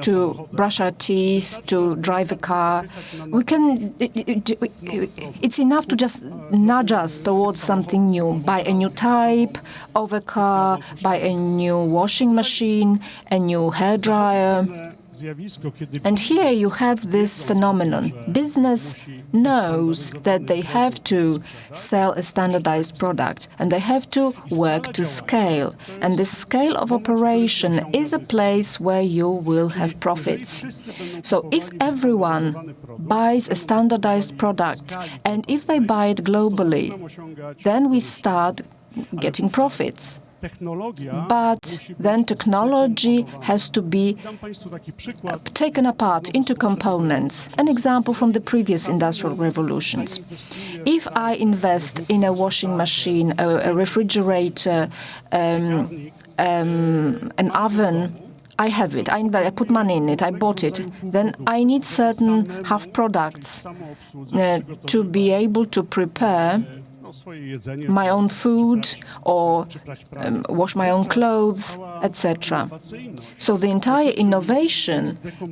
Speaker 6: to brush our teeth, to drive a car, it's enough to just nudge us towards something new. Buy a new type of a car, buy a new washing machine, a new hairdryer. And here you have this phenomenon. Business knows that they have to sell a standardized product and they have to work to scale. And the scale of operation is a place where you will have profits. So if everyone buys a standardized product and if they buy it globally, then we start getting profits. But then technology has to be taken apart into components. An example from the previous industrial revolutions. If I invest in a washing machine, a refrigerator, an oven, I have it, I put money in it, I bought it, then I need certain half-products to be able to prepare my own food or wash my own clothes, etc. So the entire innovation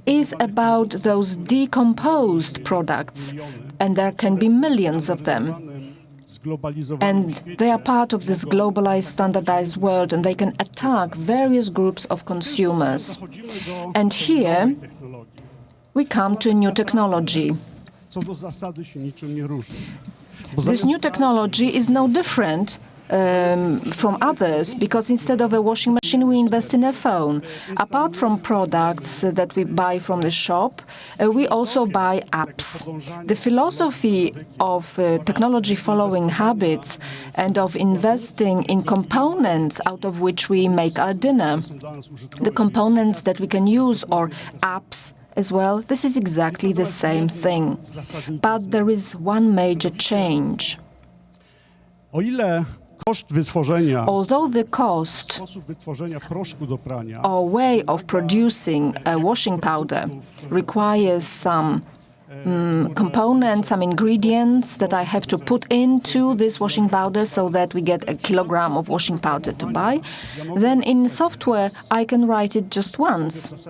Speaker 6: is about those decomposed products, and there can be millions of them. And they are part of this globalized, standardized world, and they can attack various groups of consumers. And here we come to a new technology. This new technology is no different from others because instead of a washing machine, we invest in a phone. Apart from products that we buy from the shop, we also buy apps. The philosophy of technology following habits and of investing in components out of which we make our dinner, the components that we can use, or apps as well, this is exactly the same thing. But there is one major change. Although the cost or way of producing a washing powder requires some components, some ingredients that I have to put into this washing powder so that we get a kilogram of washing powder to buy, then in software I can write it just once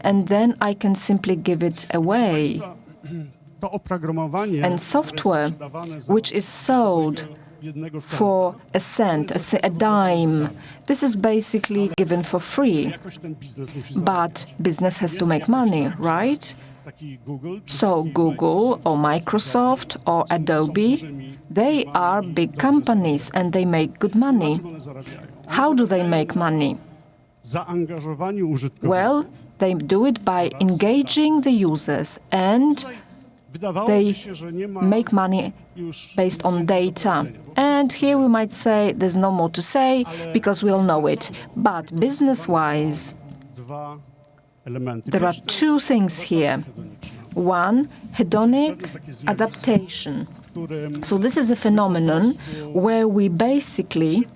Speaker 6: and then I can simply give it away. And software, which is sold for a cent, a dime, this is basically given for free. But business has to make money, right? So Google or Microsoft or Adobe, they are big companies and they make good money. How do they make money?
Speaker 9: zaangażowaniu użytkowników.
Speaker 6: Well, they do it by engaging the users, and they make money based on data. And here we might say there's no more to say because we all know it. But business-wise, there are two things here. One, hedonic adaptation. So this is a phenomenon where we basically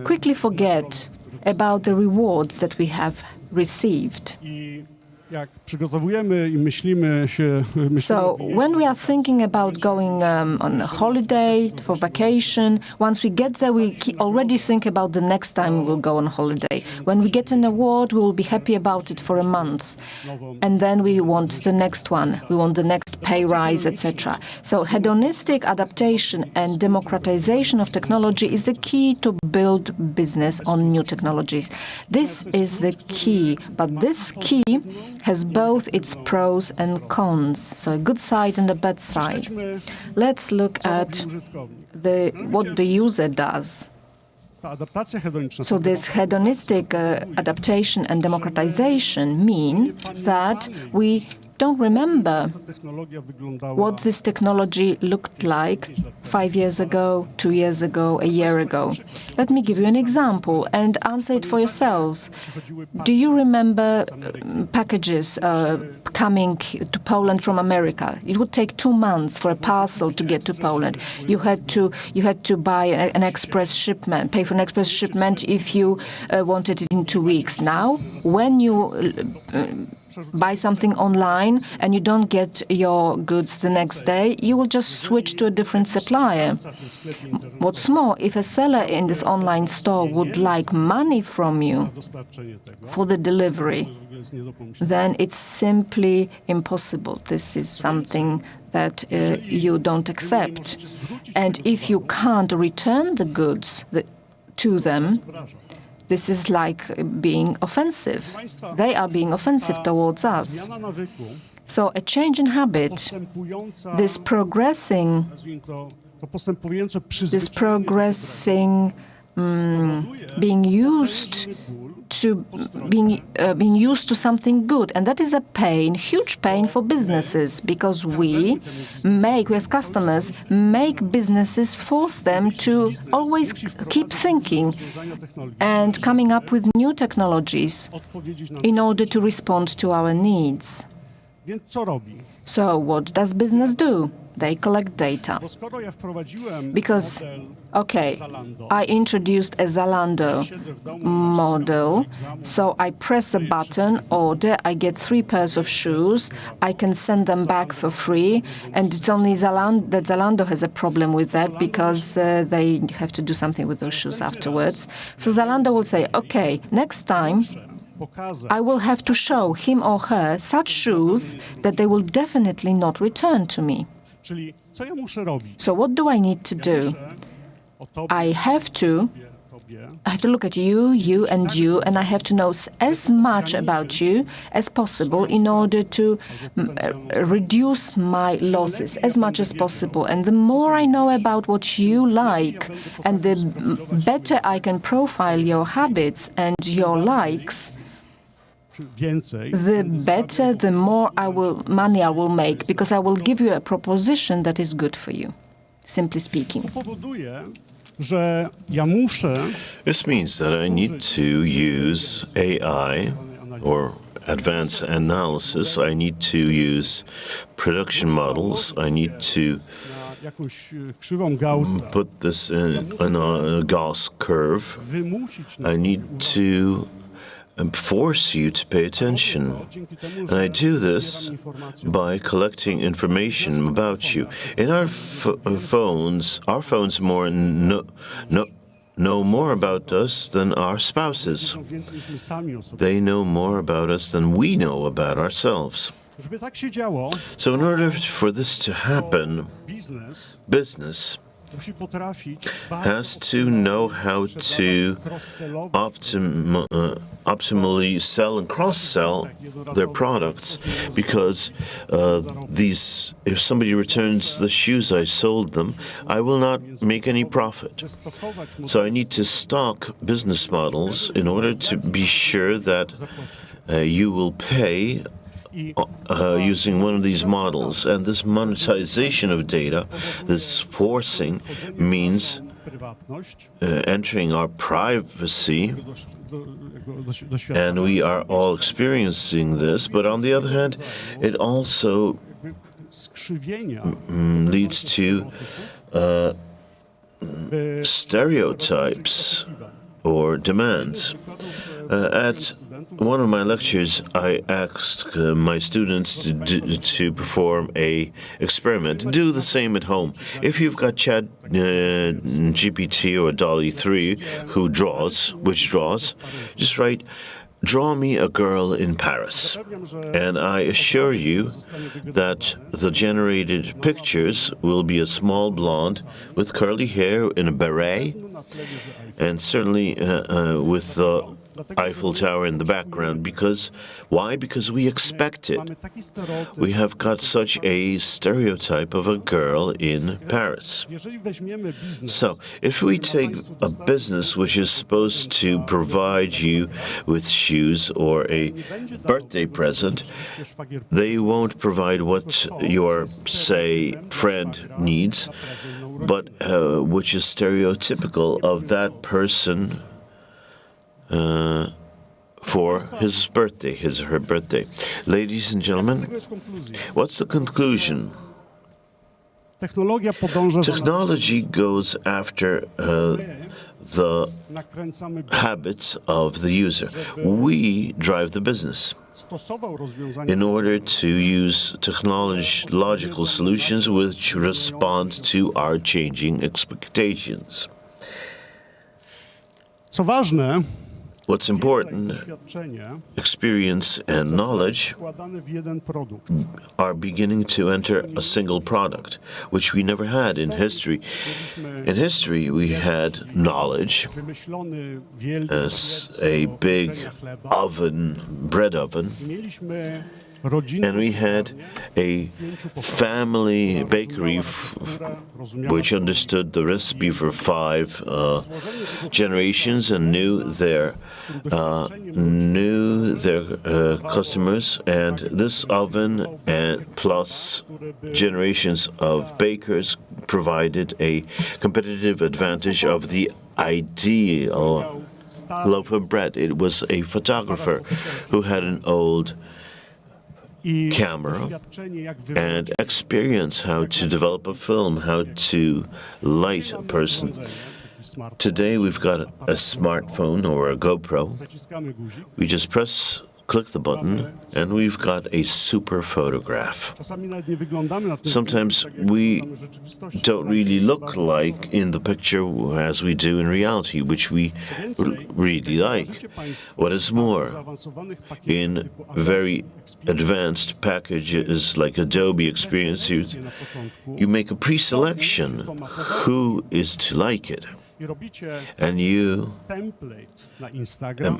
Speaker 6: quickly forget about the rewards that we have received. So when we are thinking about going on a holiday, for vacation, once we get there, we already think about the next time we will go on holiday. When we get an award, we will be happy about it for a month. And then we want the next one. We want the next pay rise, etc. So hedonistic adaptation and democratization of technology is the key to build business on new technologies. This is the key, but this key has both its pros and cons, so a good side and a bad side. Let's look at what the user does. So this hedonistic adaptation and democratization mean that we don't remember what this technology looked like 5 years ago, 2 years ago, a year ago. Let me give you an example and answer it for yourselves. Do you remember packages coming to Poland from America? It would take 2 months for a parcel to get to Poland. You had to buy an express shipment, pay for an express shipment if you wanted it in 2 weeks. Now, when you buy something online and you don't get your goods the next day, you will just switch to a different supplier. What's more, if a seller in this online store would like money from you for the delivery, then it's simply impossible. This is something that you don't accept. And if you can't return the goods to them, this is like being offensive. They are being offensive towards us. So a change in habit, this progressing being used to something good, and that is a pain, huge pain for businesses, because we as customers make businesses, force them to always keep thinking and coming up with new technologies in order to respond to our needs. So what does business do? They collect data. Because, okay, I introduced a Zalando model, so I press a button, order, I get 3 pairs of shoes, I can send them back for free, and it's only Zalando that Zalando has a problem with that, because they have to do something with those shoes afterwards. So Zalando will say, okay, next time I will have to show him or her such shoes that they will definitely not return to me. So what do I need to do? I have to look at you, and I have to know as much about you as possible in order to reduce my losses as much as possible. And the more I know about what you like, and the better I can profile your habits and your likes, the better, the more money I will make, because I will give you a proposition that is good for you, simply speaking.
Speaker 8: This means that I need to use AI or advanced analysis. I need to use production models. I need to put this in a Gauss curve. I need to force you to pay attention. And I do this by collecting information about you. In our phones more know more about us than our spouses. They know more about us than we know about ourselves. So in order for this to happen, business has to know how to optimally sell and cross-sell their products, because if somebody returns the shoes I sold them, I will not make any profit. So I need to stock business models in order to be sure that you will pay using one of these models. And this monetization of data, this forcing, means entering our privacy, and we are all experiencing this. But on the other hand, it also leads to stereotypes or demands. At one of my lectures, I asked my students to perform a experiment. Do the same at home. If you've got Chat GPT or DALL-E 3 which draws, just write, "Draw me a girl in Paris." And I assure you that the generated pictures will be a small blonde with curly hair in a beret, and certainly with the Eiffel Tower in the background. Why? Because we expect it. We have got such a stereotype of a girl in Paris. So, if we take a business which is supposed to provide you with shoes or a birthday present, they won't provide what your, say, friend needs, but which is stereotypical of that person for his or her birthday. Ladies and gentlemen, what's the conclusion? Technology goes after the habits of the user. We drive the business in order to use technological solutions which respond to our changing expectations. What's important, experience and knowledge are beginning to enter a single product, which we never had in history. In history, we had knowledge as a big bread oven, and we had a family bakery which understood the recipe for 5 generations and knew their customers. And this oven and plus generations of bakers provided a competitive advantage of the ideal loaf of bread. It was a photographer who had an old camera and experience how to develop a film, how to light a person. Today we've got a smartphone or a GoPro. We just click the button, and we've got a super photograph. Sometimes we don't really look like in the picture as we do in reality, which we really like. What is more, in very advanced packages like Adobe Experience, you make a pre-selection who is to like it. And you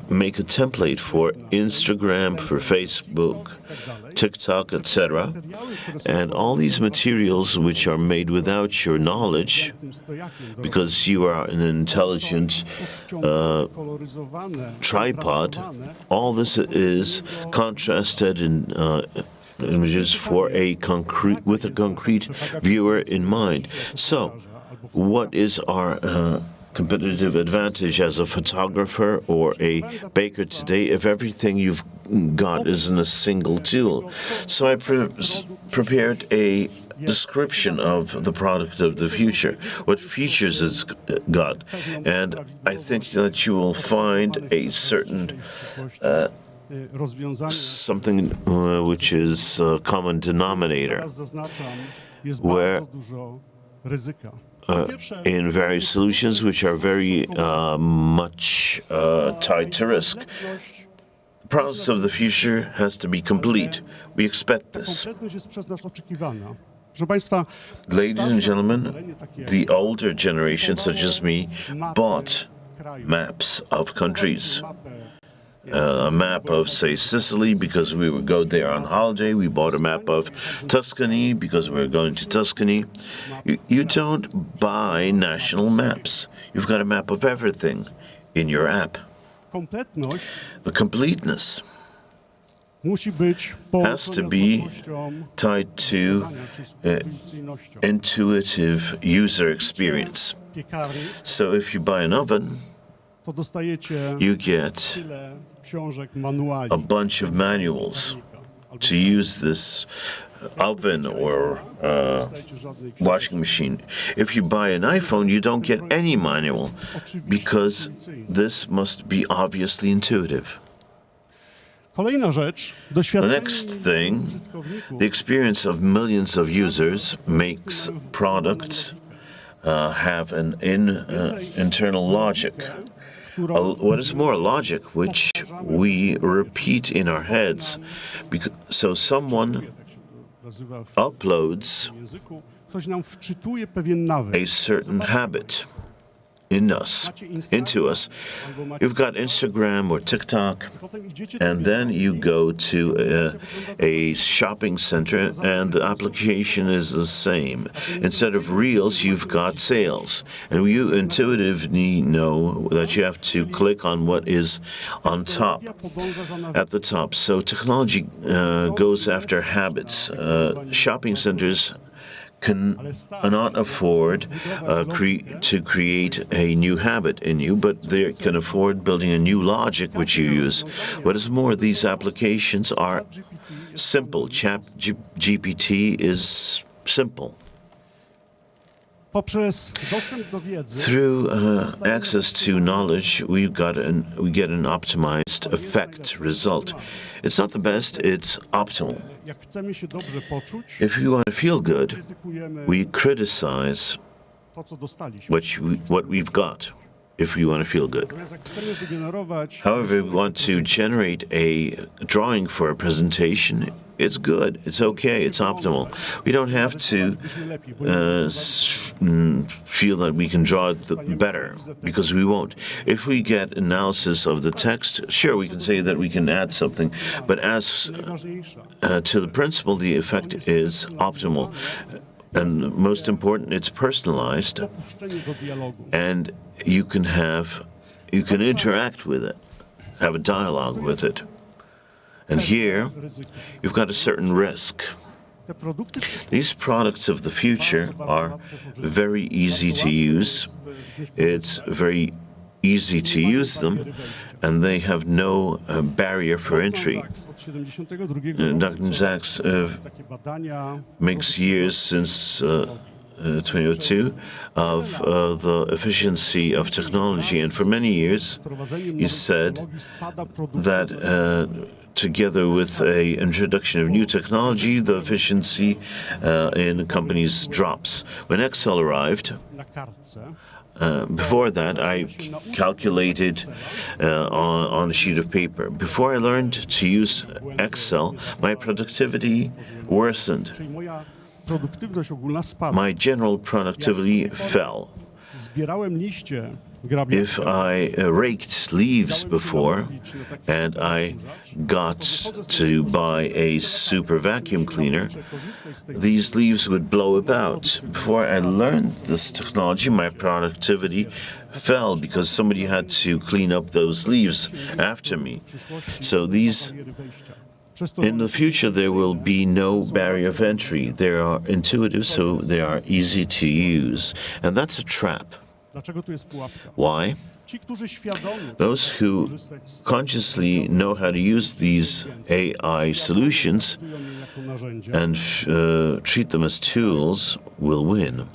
Speaker 8: make a template for Instagram, for Facebook, TikTok, etc. And all these materials which are made without your knowledge, because you are an intelligent tripod, all this is contrasted in images with a concrete viewer in mind. So, what is our competitive advantage as a photographer or a baker today if everything you've got is in a single tool? So I prepared a description of the product of the future, what features it's got, and I think that you will find a certain something which is a common denominator, where in various solutions which are very much tied to risk. The process of the future has to be complete. We expect this.
Speaker 9: Proszę Państwa,
Speaker 8: Ladies and gentlemen, the older generation, such as me, bought maps of countries. A map of, say, Sicily, because we would go there on holiday. We bought a map of Tuscany, because we were going to Tuscany. You don't buy national maps. You've got a map of everything in your app. The completeness has to be tied to intuitive user experience. So if you buy an oven, you get a bunch of manuals to use this oven or washing machine. If you buy an iPhone, you don't get any manual because this must be obviously intuitive. The next thing, the experience of millions of users makes products have an internal logic. What is more, logic, which we repeat in our heads. So someone uploads a certain habit into us. You've got Instagram or TikTok, and then you go to a shopping center, and the application is the same. Instead of Reels, you've got sales, and you intuitively know that you have to click on what is on top, at the top. So technology goes after habits. Shopping centers cannot afford to create a new habit in you, but they can afford building a new logic which you use. What is more, these applications are simple. ChatGPT is simple. Through access to knowledge, we get an optimized effect result. It's not the best, it's optimal. If we want to feel good, we criticize what we've got, if we want to feel good. However, if we want to generate a drawing for a presentation, it's good, it's okay, it's optimal. We don't have to feel that we can draw it better, because we won't. If we get analysis of the text, sure, we can say that we can add something, but as to the principle, the effect is optimal. And most important, it's personalized, and you can interact with it, have a dialogue with it. And here, you've got a certain risk. These products of the future are very easy to use. It's very easy to use them, and they have no barrier for entry. Dr. Sachs makes years since 2002 of the efficiency of technology, and for many years he said that together with an introduction of new technology, the efficiency in companies drops. When Excel arrived, before that, I calculated on a sheet of paper. Before I learned to use Excel, my productivity worsened. My general productivity fell. If I raked leaves before, and I got to buy a super vacuum cleaner, these leaves would blow about. Before I learned this technology, my productivity fell because somebody had to clean up those leaves after me. So in the future, there will be no barrier of entry. They are intuitive, so they are easy to use. And that's a trap. Why? Those who consciously know how to use these AI solutions and treat them as tools will win.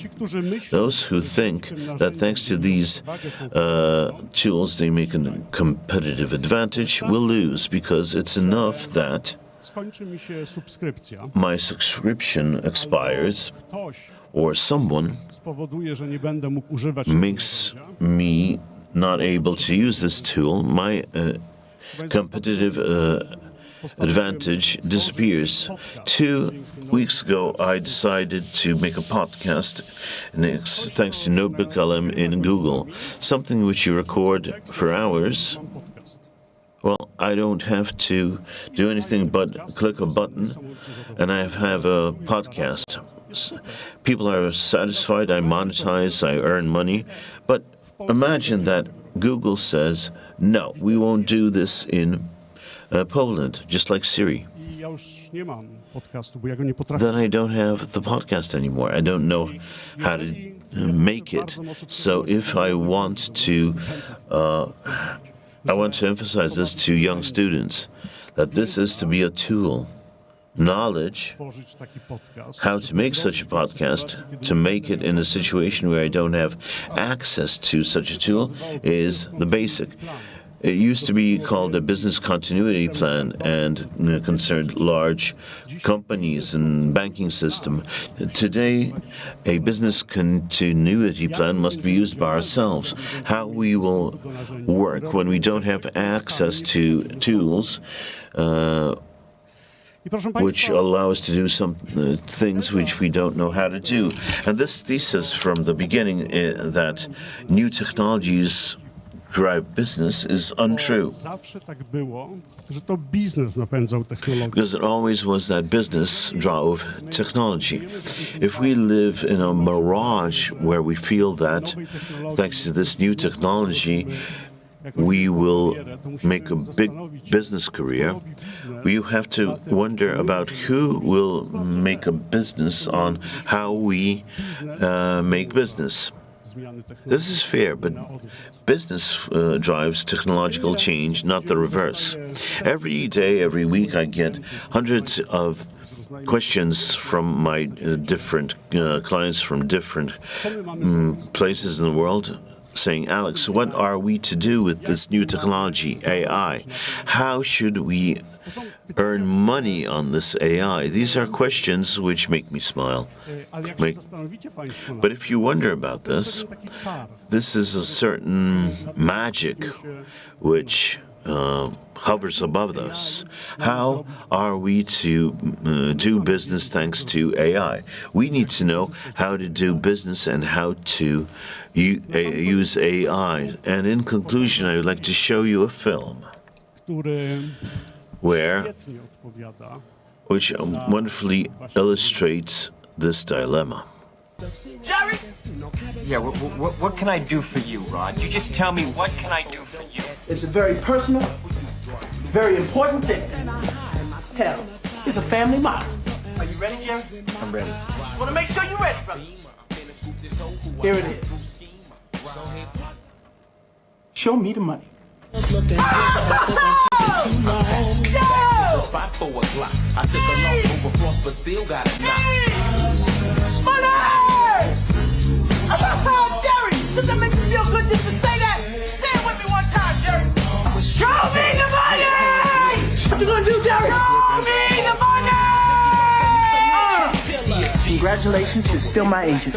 Speaker 8: Those who think that thanks to these tools they make a competitive advantage will lose, because it's enough that my subscription expires, or someone makes me not able to use this tool. My competitive advantage disappears. 2 weeks ago, I decided to make a podcast thanks to Notebook LM in Google, something which you record for hours. Well, I don't have to do anything but click a button, and I have a podcast. People are satisfied, I monetize, I earn money. But imagine that Google says, no, we won't do this in Poland, just like Siri. Then I don't have the podcast anymore. I don't know how to make it. So if I want to emphasize this to young students, that this is to be a tool. Knowledge, how to make such a podcast, to make it in a situation where I don't have access to such a tool, is the basic. It used to be called a business continuity plan and concerned large companies and banking system. Today, a business continuity plan must be used by ourselves. How we will work when we don't have access to tools which allow us to do some things which we don't know how to do. And this thesis from the beginning that new technologies drive business is untrue. Because it always was that business drove technology. If we live in a mirage where we feel that, thanks to this new technology, we will make a big business career, we have to wonder about who will make a business on how we make business. This is fair, but business drives technological change, not the reverse. Every day, every week, I get hundreds of questions from my different clients from different places in the world, saying, Alex, what are we to do with this new technology, AI? How should we earn money on this AI? These are questions which make me smile. But if you wonder about this, this is a certain magic which hovers above us. How are we to do business thanks to AI? We need to know how to do business and how to use AI. And in conclusion, I would like to show you a film which wonderfully illustrates this dilemma.
Speaker 12: Jerry? Yeah, what can I do for you, Rod? You just tell me, what can I do for you?
Speaker 13: It's a very personal, very important thing. Hell, it's a family matter.
Speaker 12: Are you ready, Jerry?
Speaker 13: I'm ready.
Speaker 12: Just want to make sure you're ready, brother.
Speaker 13: Here it is. Show me the money.
Speaker 12: The spot 4 o'clock. I took a loss over frost, but still got a knock.
Speaker 13: Money! Jerry, does that make you feel good just to say that? Say it with me one time, Jerry. Show me the money! What you gonna do, Jerry? Show me the money! Congratulations, you're still my agent.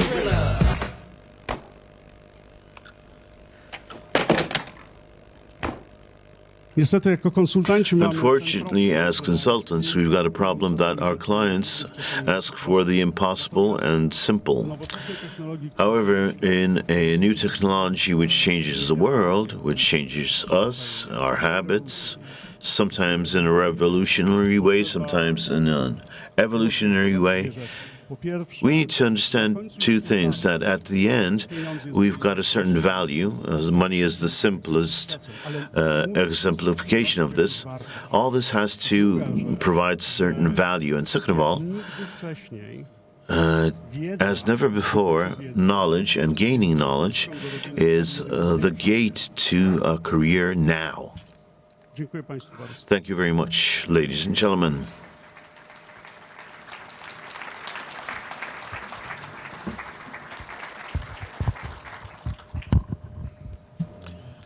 Speaker 8: Unfortunately, as consultants, we've got a problem that our clients ask for the impossible and simple. However, in a new technology which changes the world, which changes us, our habits, sometimes in a revolutionary way, sometimes in an evolutionary way, we need to understand two things, that at the end, we've got a certain value. Money is the simplest exemplification of this. All this has to provide certain value. And second of all, as never before, knowledge and gaining knowledge is the gate to a career now. Thank you very much, ladies and gentlemen.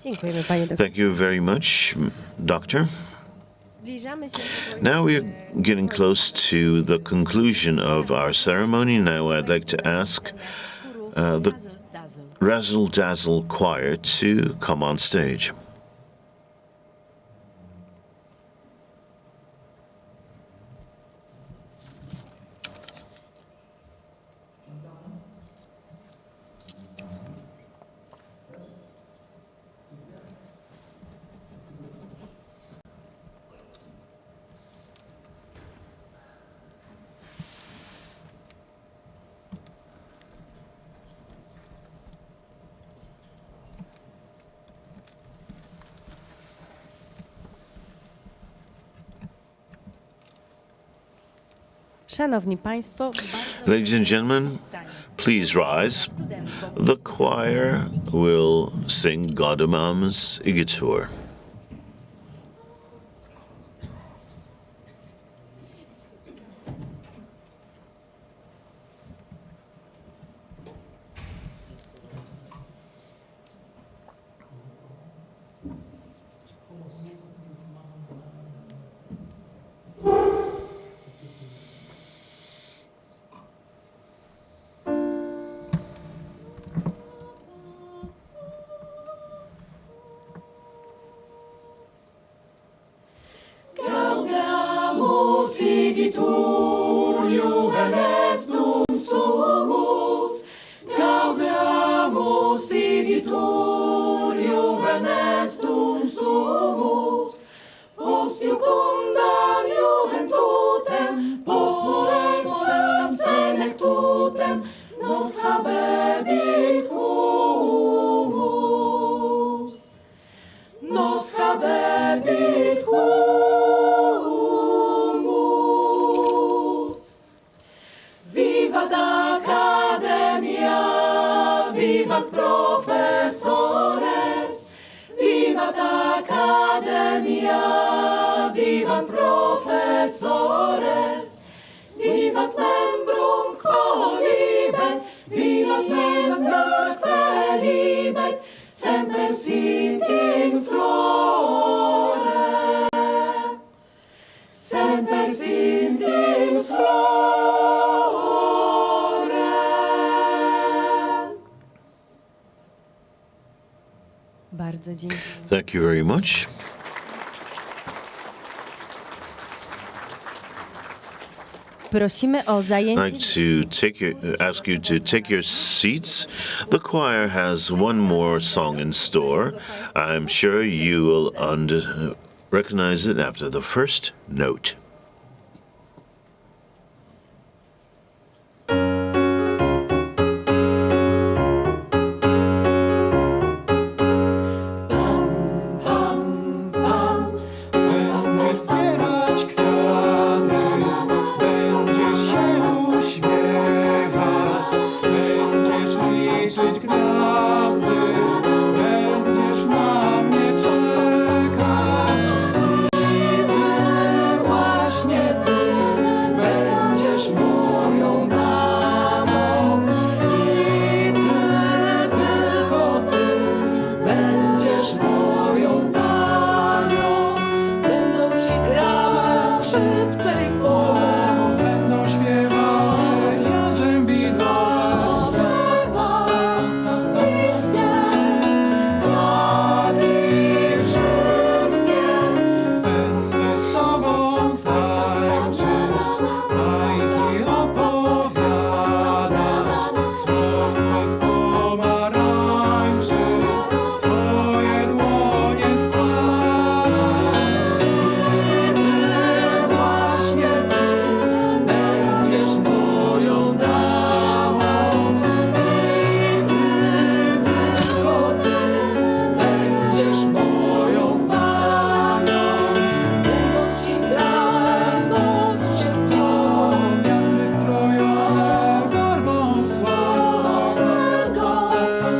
Speaker 8: Thank you very much, Doctor. Now we are getting close to the conclusion of our ceremony. Now I'd like to ask the Razzle Dazzle Choir to come on stage.
Speaker 3: Szanowni Państwo,
Speaker 8: Ladies and gentlemen, please rise. The choir will sing Gaudeamus Igitur.
Speaker 4: Gaudeamus igitur juvenes dum sumus. Gaudeamus igitur juvenes dum sumus. Post iucundam juventutem, post molestam senectutem, nos habebit humus. Nos habebit humus. Vivat Academia, vivat professores. Vivat Academia, vivat professores. Vivat membrum quolibet, vivat membrum felibet, semper sit in flore. Semper sit in flore.
Speaker 3: bardzo dziękuję.
Speaker 8: Thank you very much.
Speaker 3: Prosimy o
Speaker 8: I'd
Speaker 3: zajęcie.
Speaker 8: like to ask you to take your seats. The choir has one more song in store. I'm sure you will recognize it after the first note.
Speaker 4: Będziesz zbierać kwiaty, będziesz się uśmiechać, będziesz liczyć gwiazdy, będziesz na mnie czekać. I ty, właśnie ty, będziesz moją damą. I ty, tylko ty, będziesz moją panią. Będą ci grały skrzypce lipowe, będą śpiewały jarzębinowe. Liście, kwiaty wszystkie. Będę z tobą tańczyć, bajki opowiadać. Słońce z pomarańczy w twoje dłonie składać. I ty, właśnie ty, będziesz moją damą. I ty, tylko ty, będziesz moją panią. Będą ci grały nocą sierpniową, wiatry strojone barwą słońca. Będą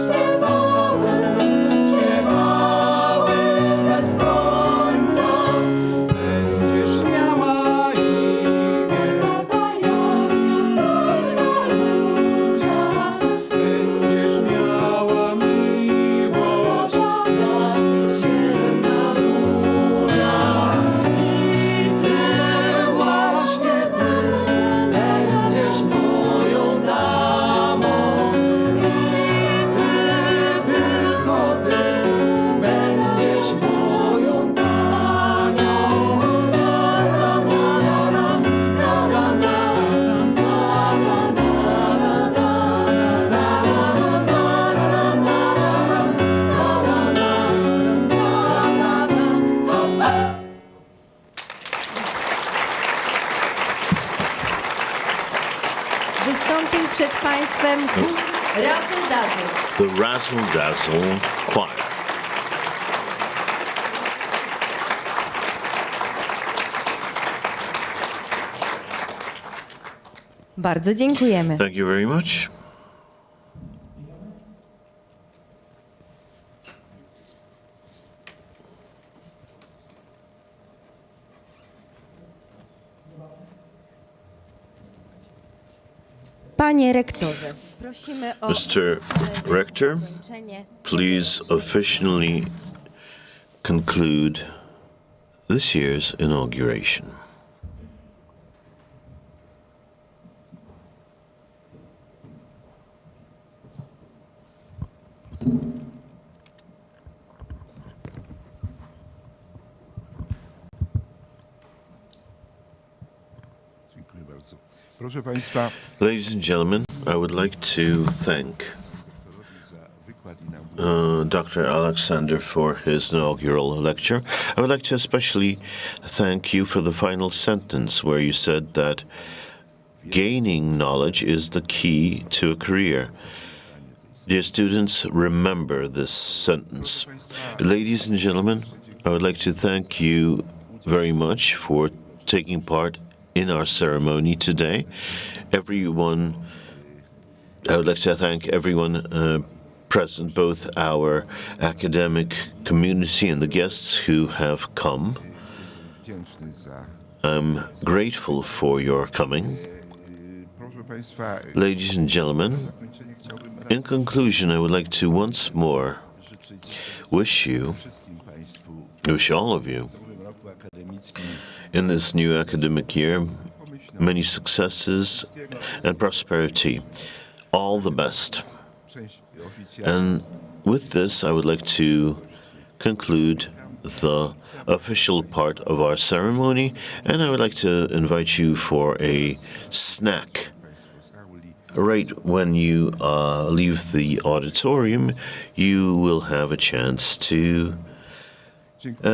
Speaker 4: śpiewały, śpiewały bez końca. Będziesz miała imię tajemnicowa róża. Będziesz miała miłość jak jesienna burza. I ty, właśnie ty, będziesz moją damą. I ty, tylko ty, będziesz moją panią.
Speaker 3: Wystąpił przed Państwem Razzle Dazzle.
Speaker 8: The Razzle Dazzle Choir.
Speaker 3: Bardzo dziękujemy.
Speaker 8: Thank you very much.
Speaker 3: Panie rektorze, prosimy o
Speaker 8: Mr. Rector,
Speaker 3: zakończenie.
Speaker 8: please officially conclude this year's inauguration.
Speaker 7: Dziękuję bardzo. Proszę Państwa,
Speaker 8: Ladies and gentlemen, I would like to thank
Speaker 7: za wykład inauguracyjny.
Speaker 8: Dr. Alexander for his inaugural lecture. I would like to especially thank you for the final sentence where you said that gaining knowledge is the key to a career. Dear students, remember this sentence. Ladies and gentlemen, I would like to thank you very much for taking part in our ceremony today. I would like to thank everyone present, both our academic community and the guests who have come.
Speaker 7: Wdzięczny za.
Speaker 8: I'm grateful for your coming.
Speaker 7: Proszę Państwa,
Speaker 8: Ladies and gentlemen,
Speaker 7: zakończenie chciałbym
Speaker 8: in conclusion, I would like to once more
Speaker 7: życzyć
Speaker 8: wish
Speaker 7: wszystkim Państwu
Speaker 8: all of you,
Speaker 7: w nowym roku akademickim
Speaker 8: in this new academic year, many successes and prosperity. All the best.
Speaker 7: część oficjalną.
Speaker 8: And with this, I would like to conclude the official part of our ceremony, and I would like to invite you for a snack. Right when you leave the auditorium, you will have a chance to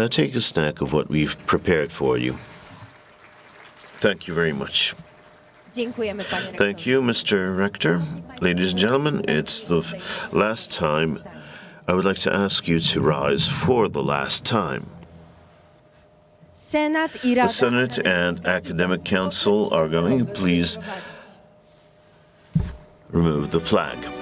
Speaker 8: take a snack of what we've prepared for you. Thank you very much.
Speaker 3: Dziękujemy, panie rektorze.
Speaker 8: Thank you, Mr. Rector. Ladies and gentlemen, it's the last time. I would like to ask you to rise for the last time.
Speaker 3: Senat i
Speaker 8: The
Speaker 3: Rada
Speaker 8: Senate and Academic Council are going. Please remove the flag.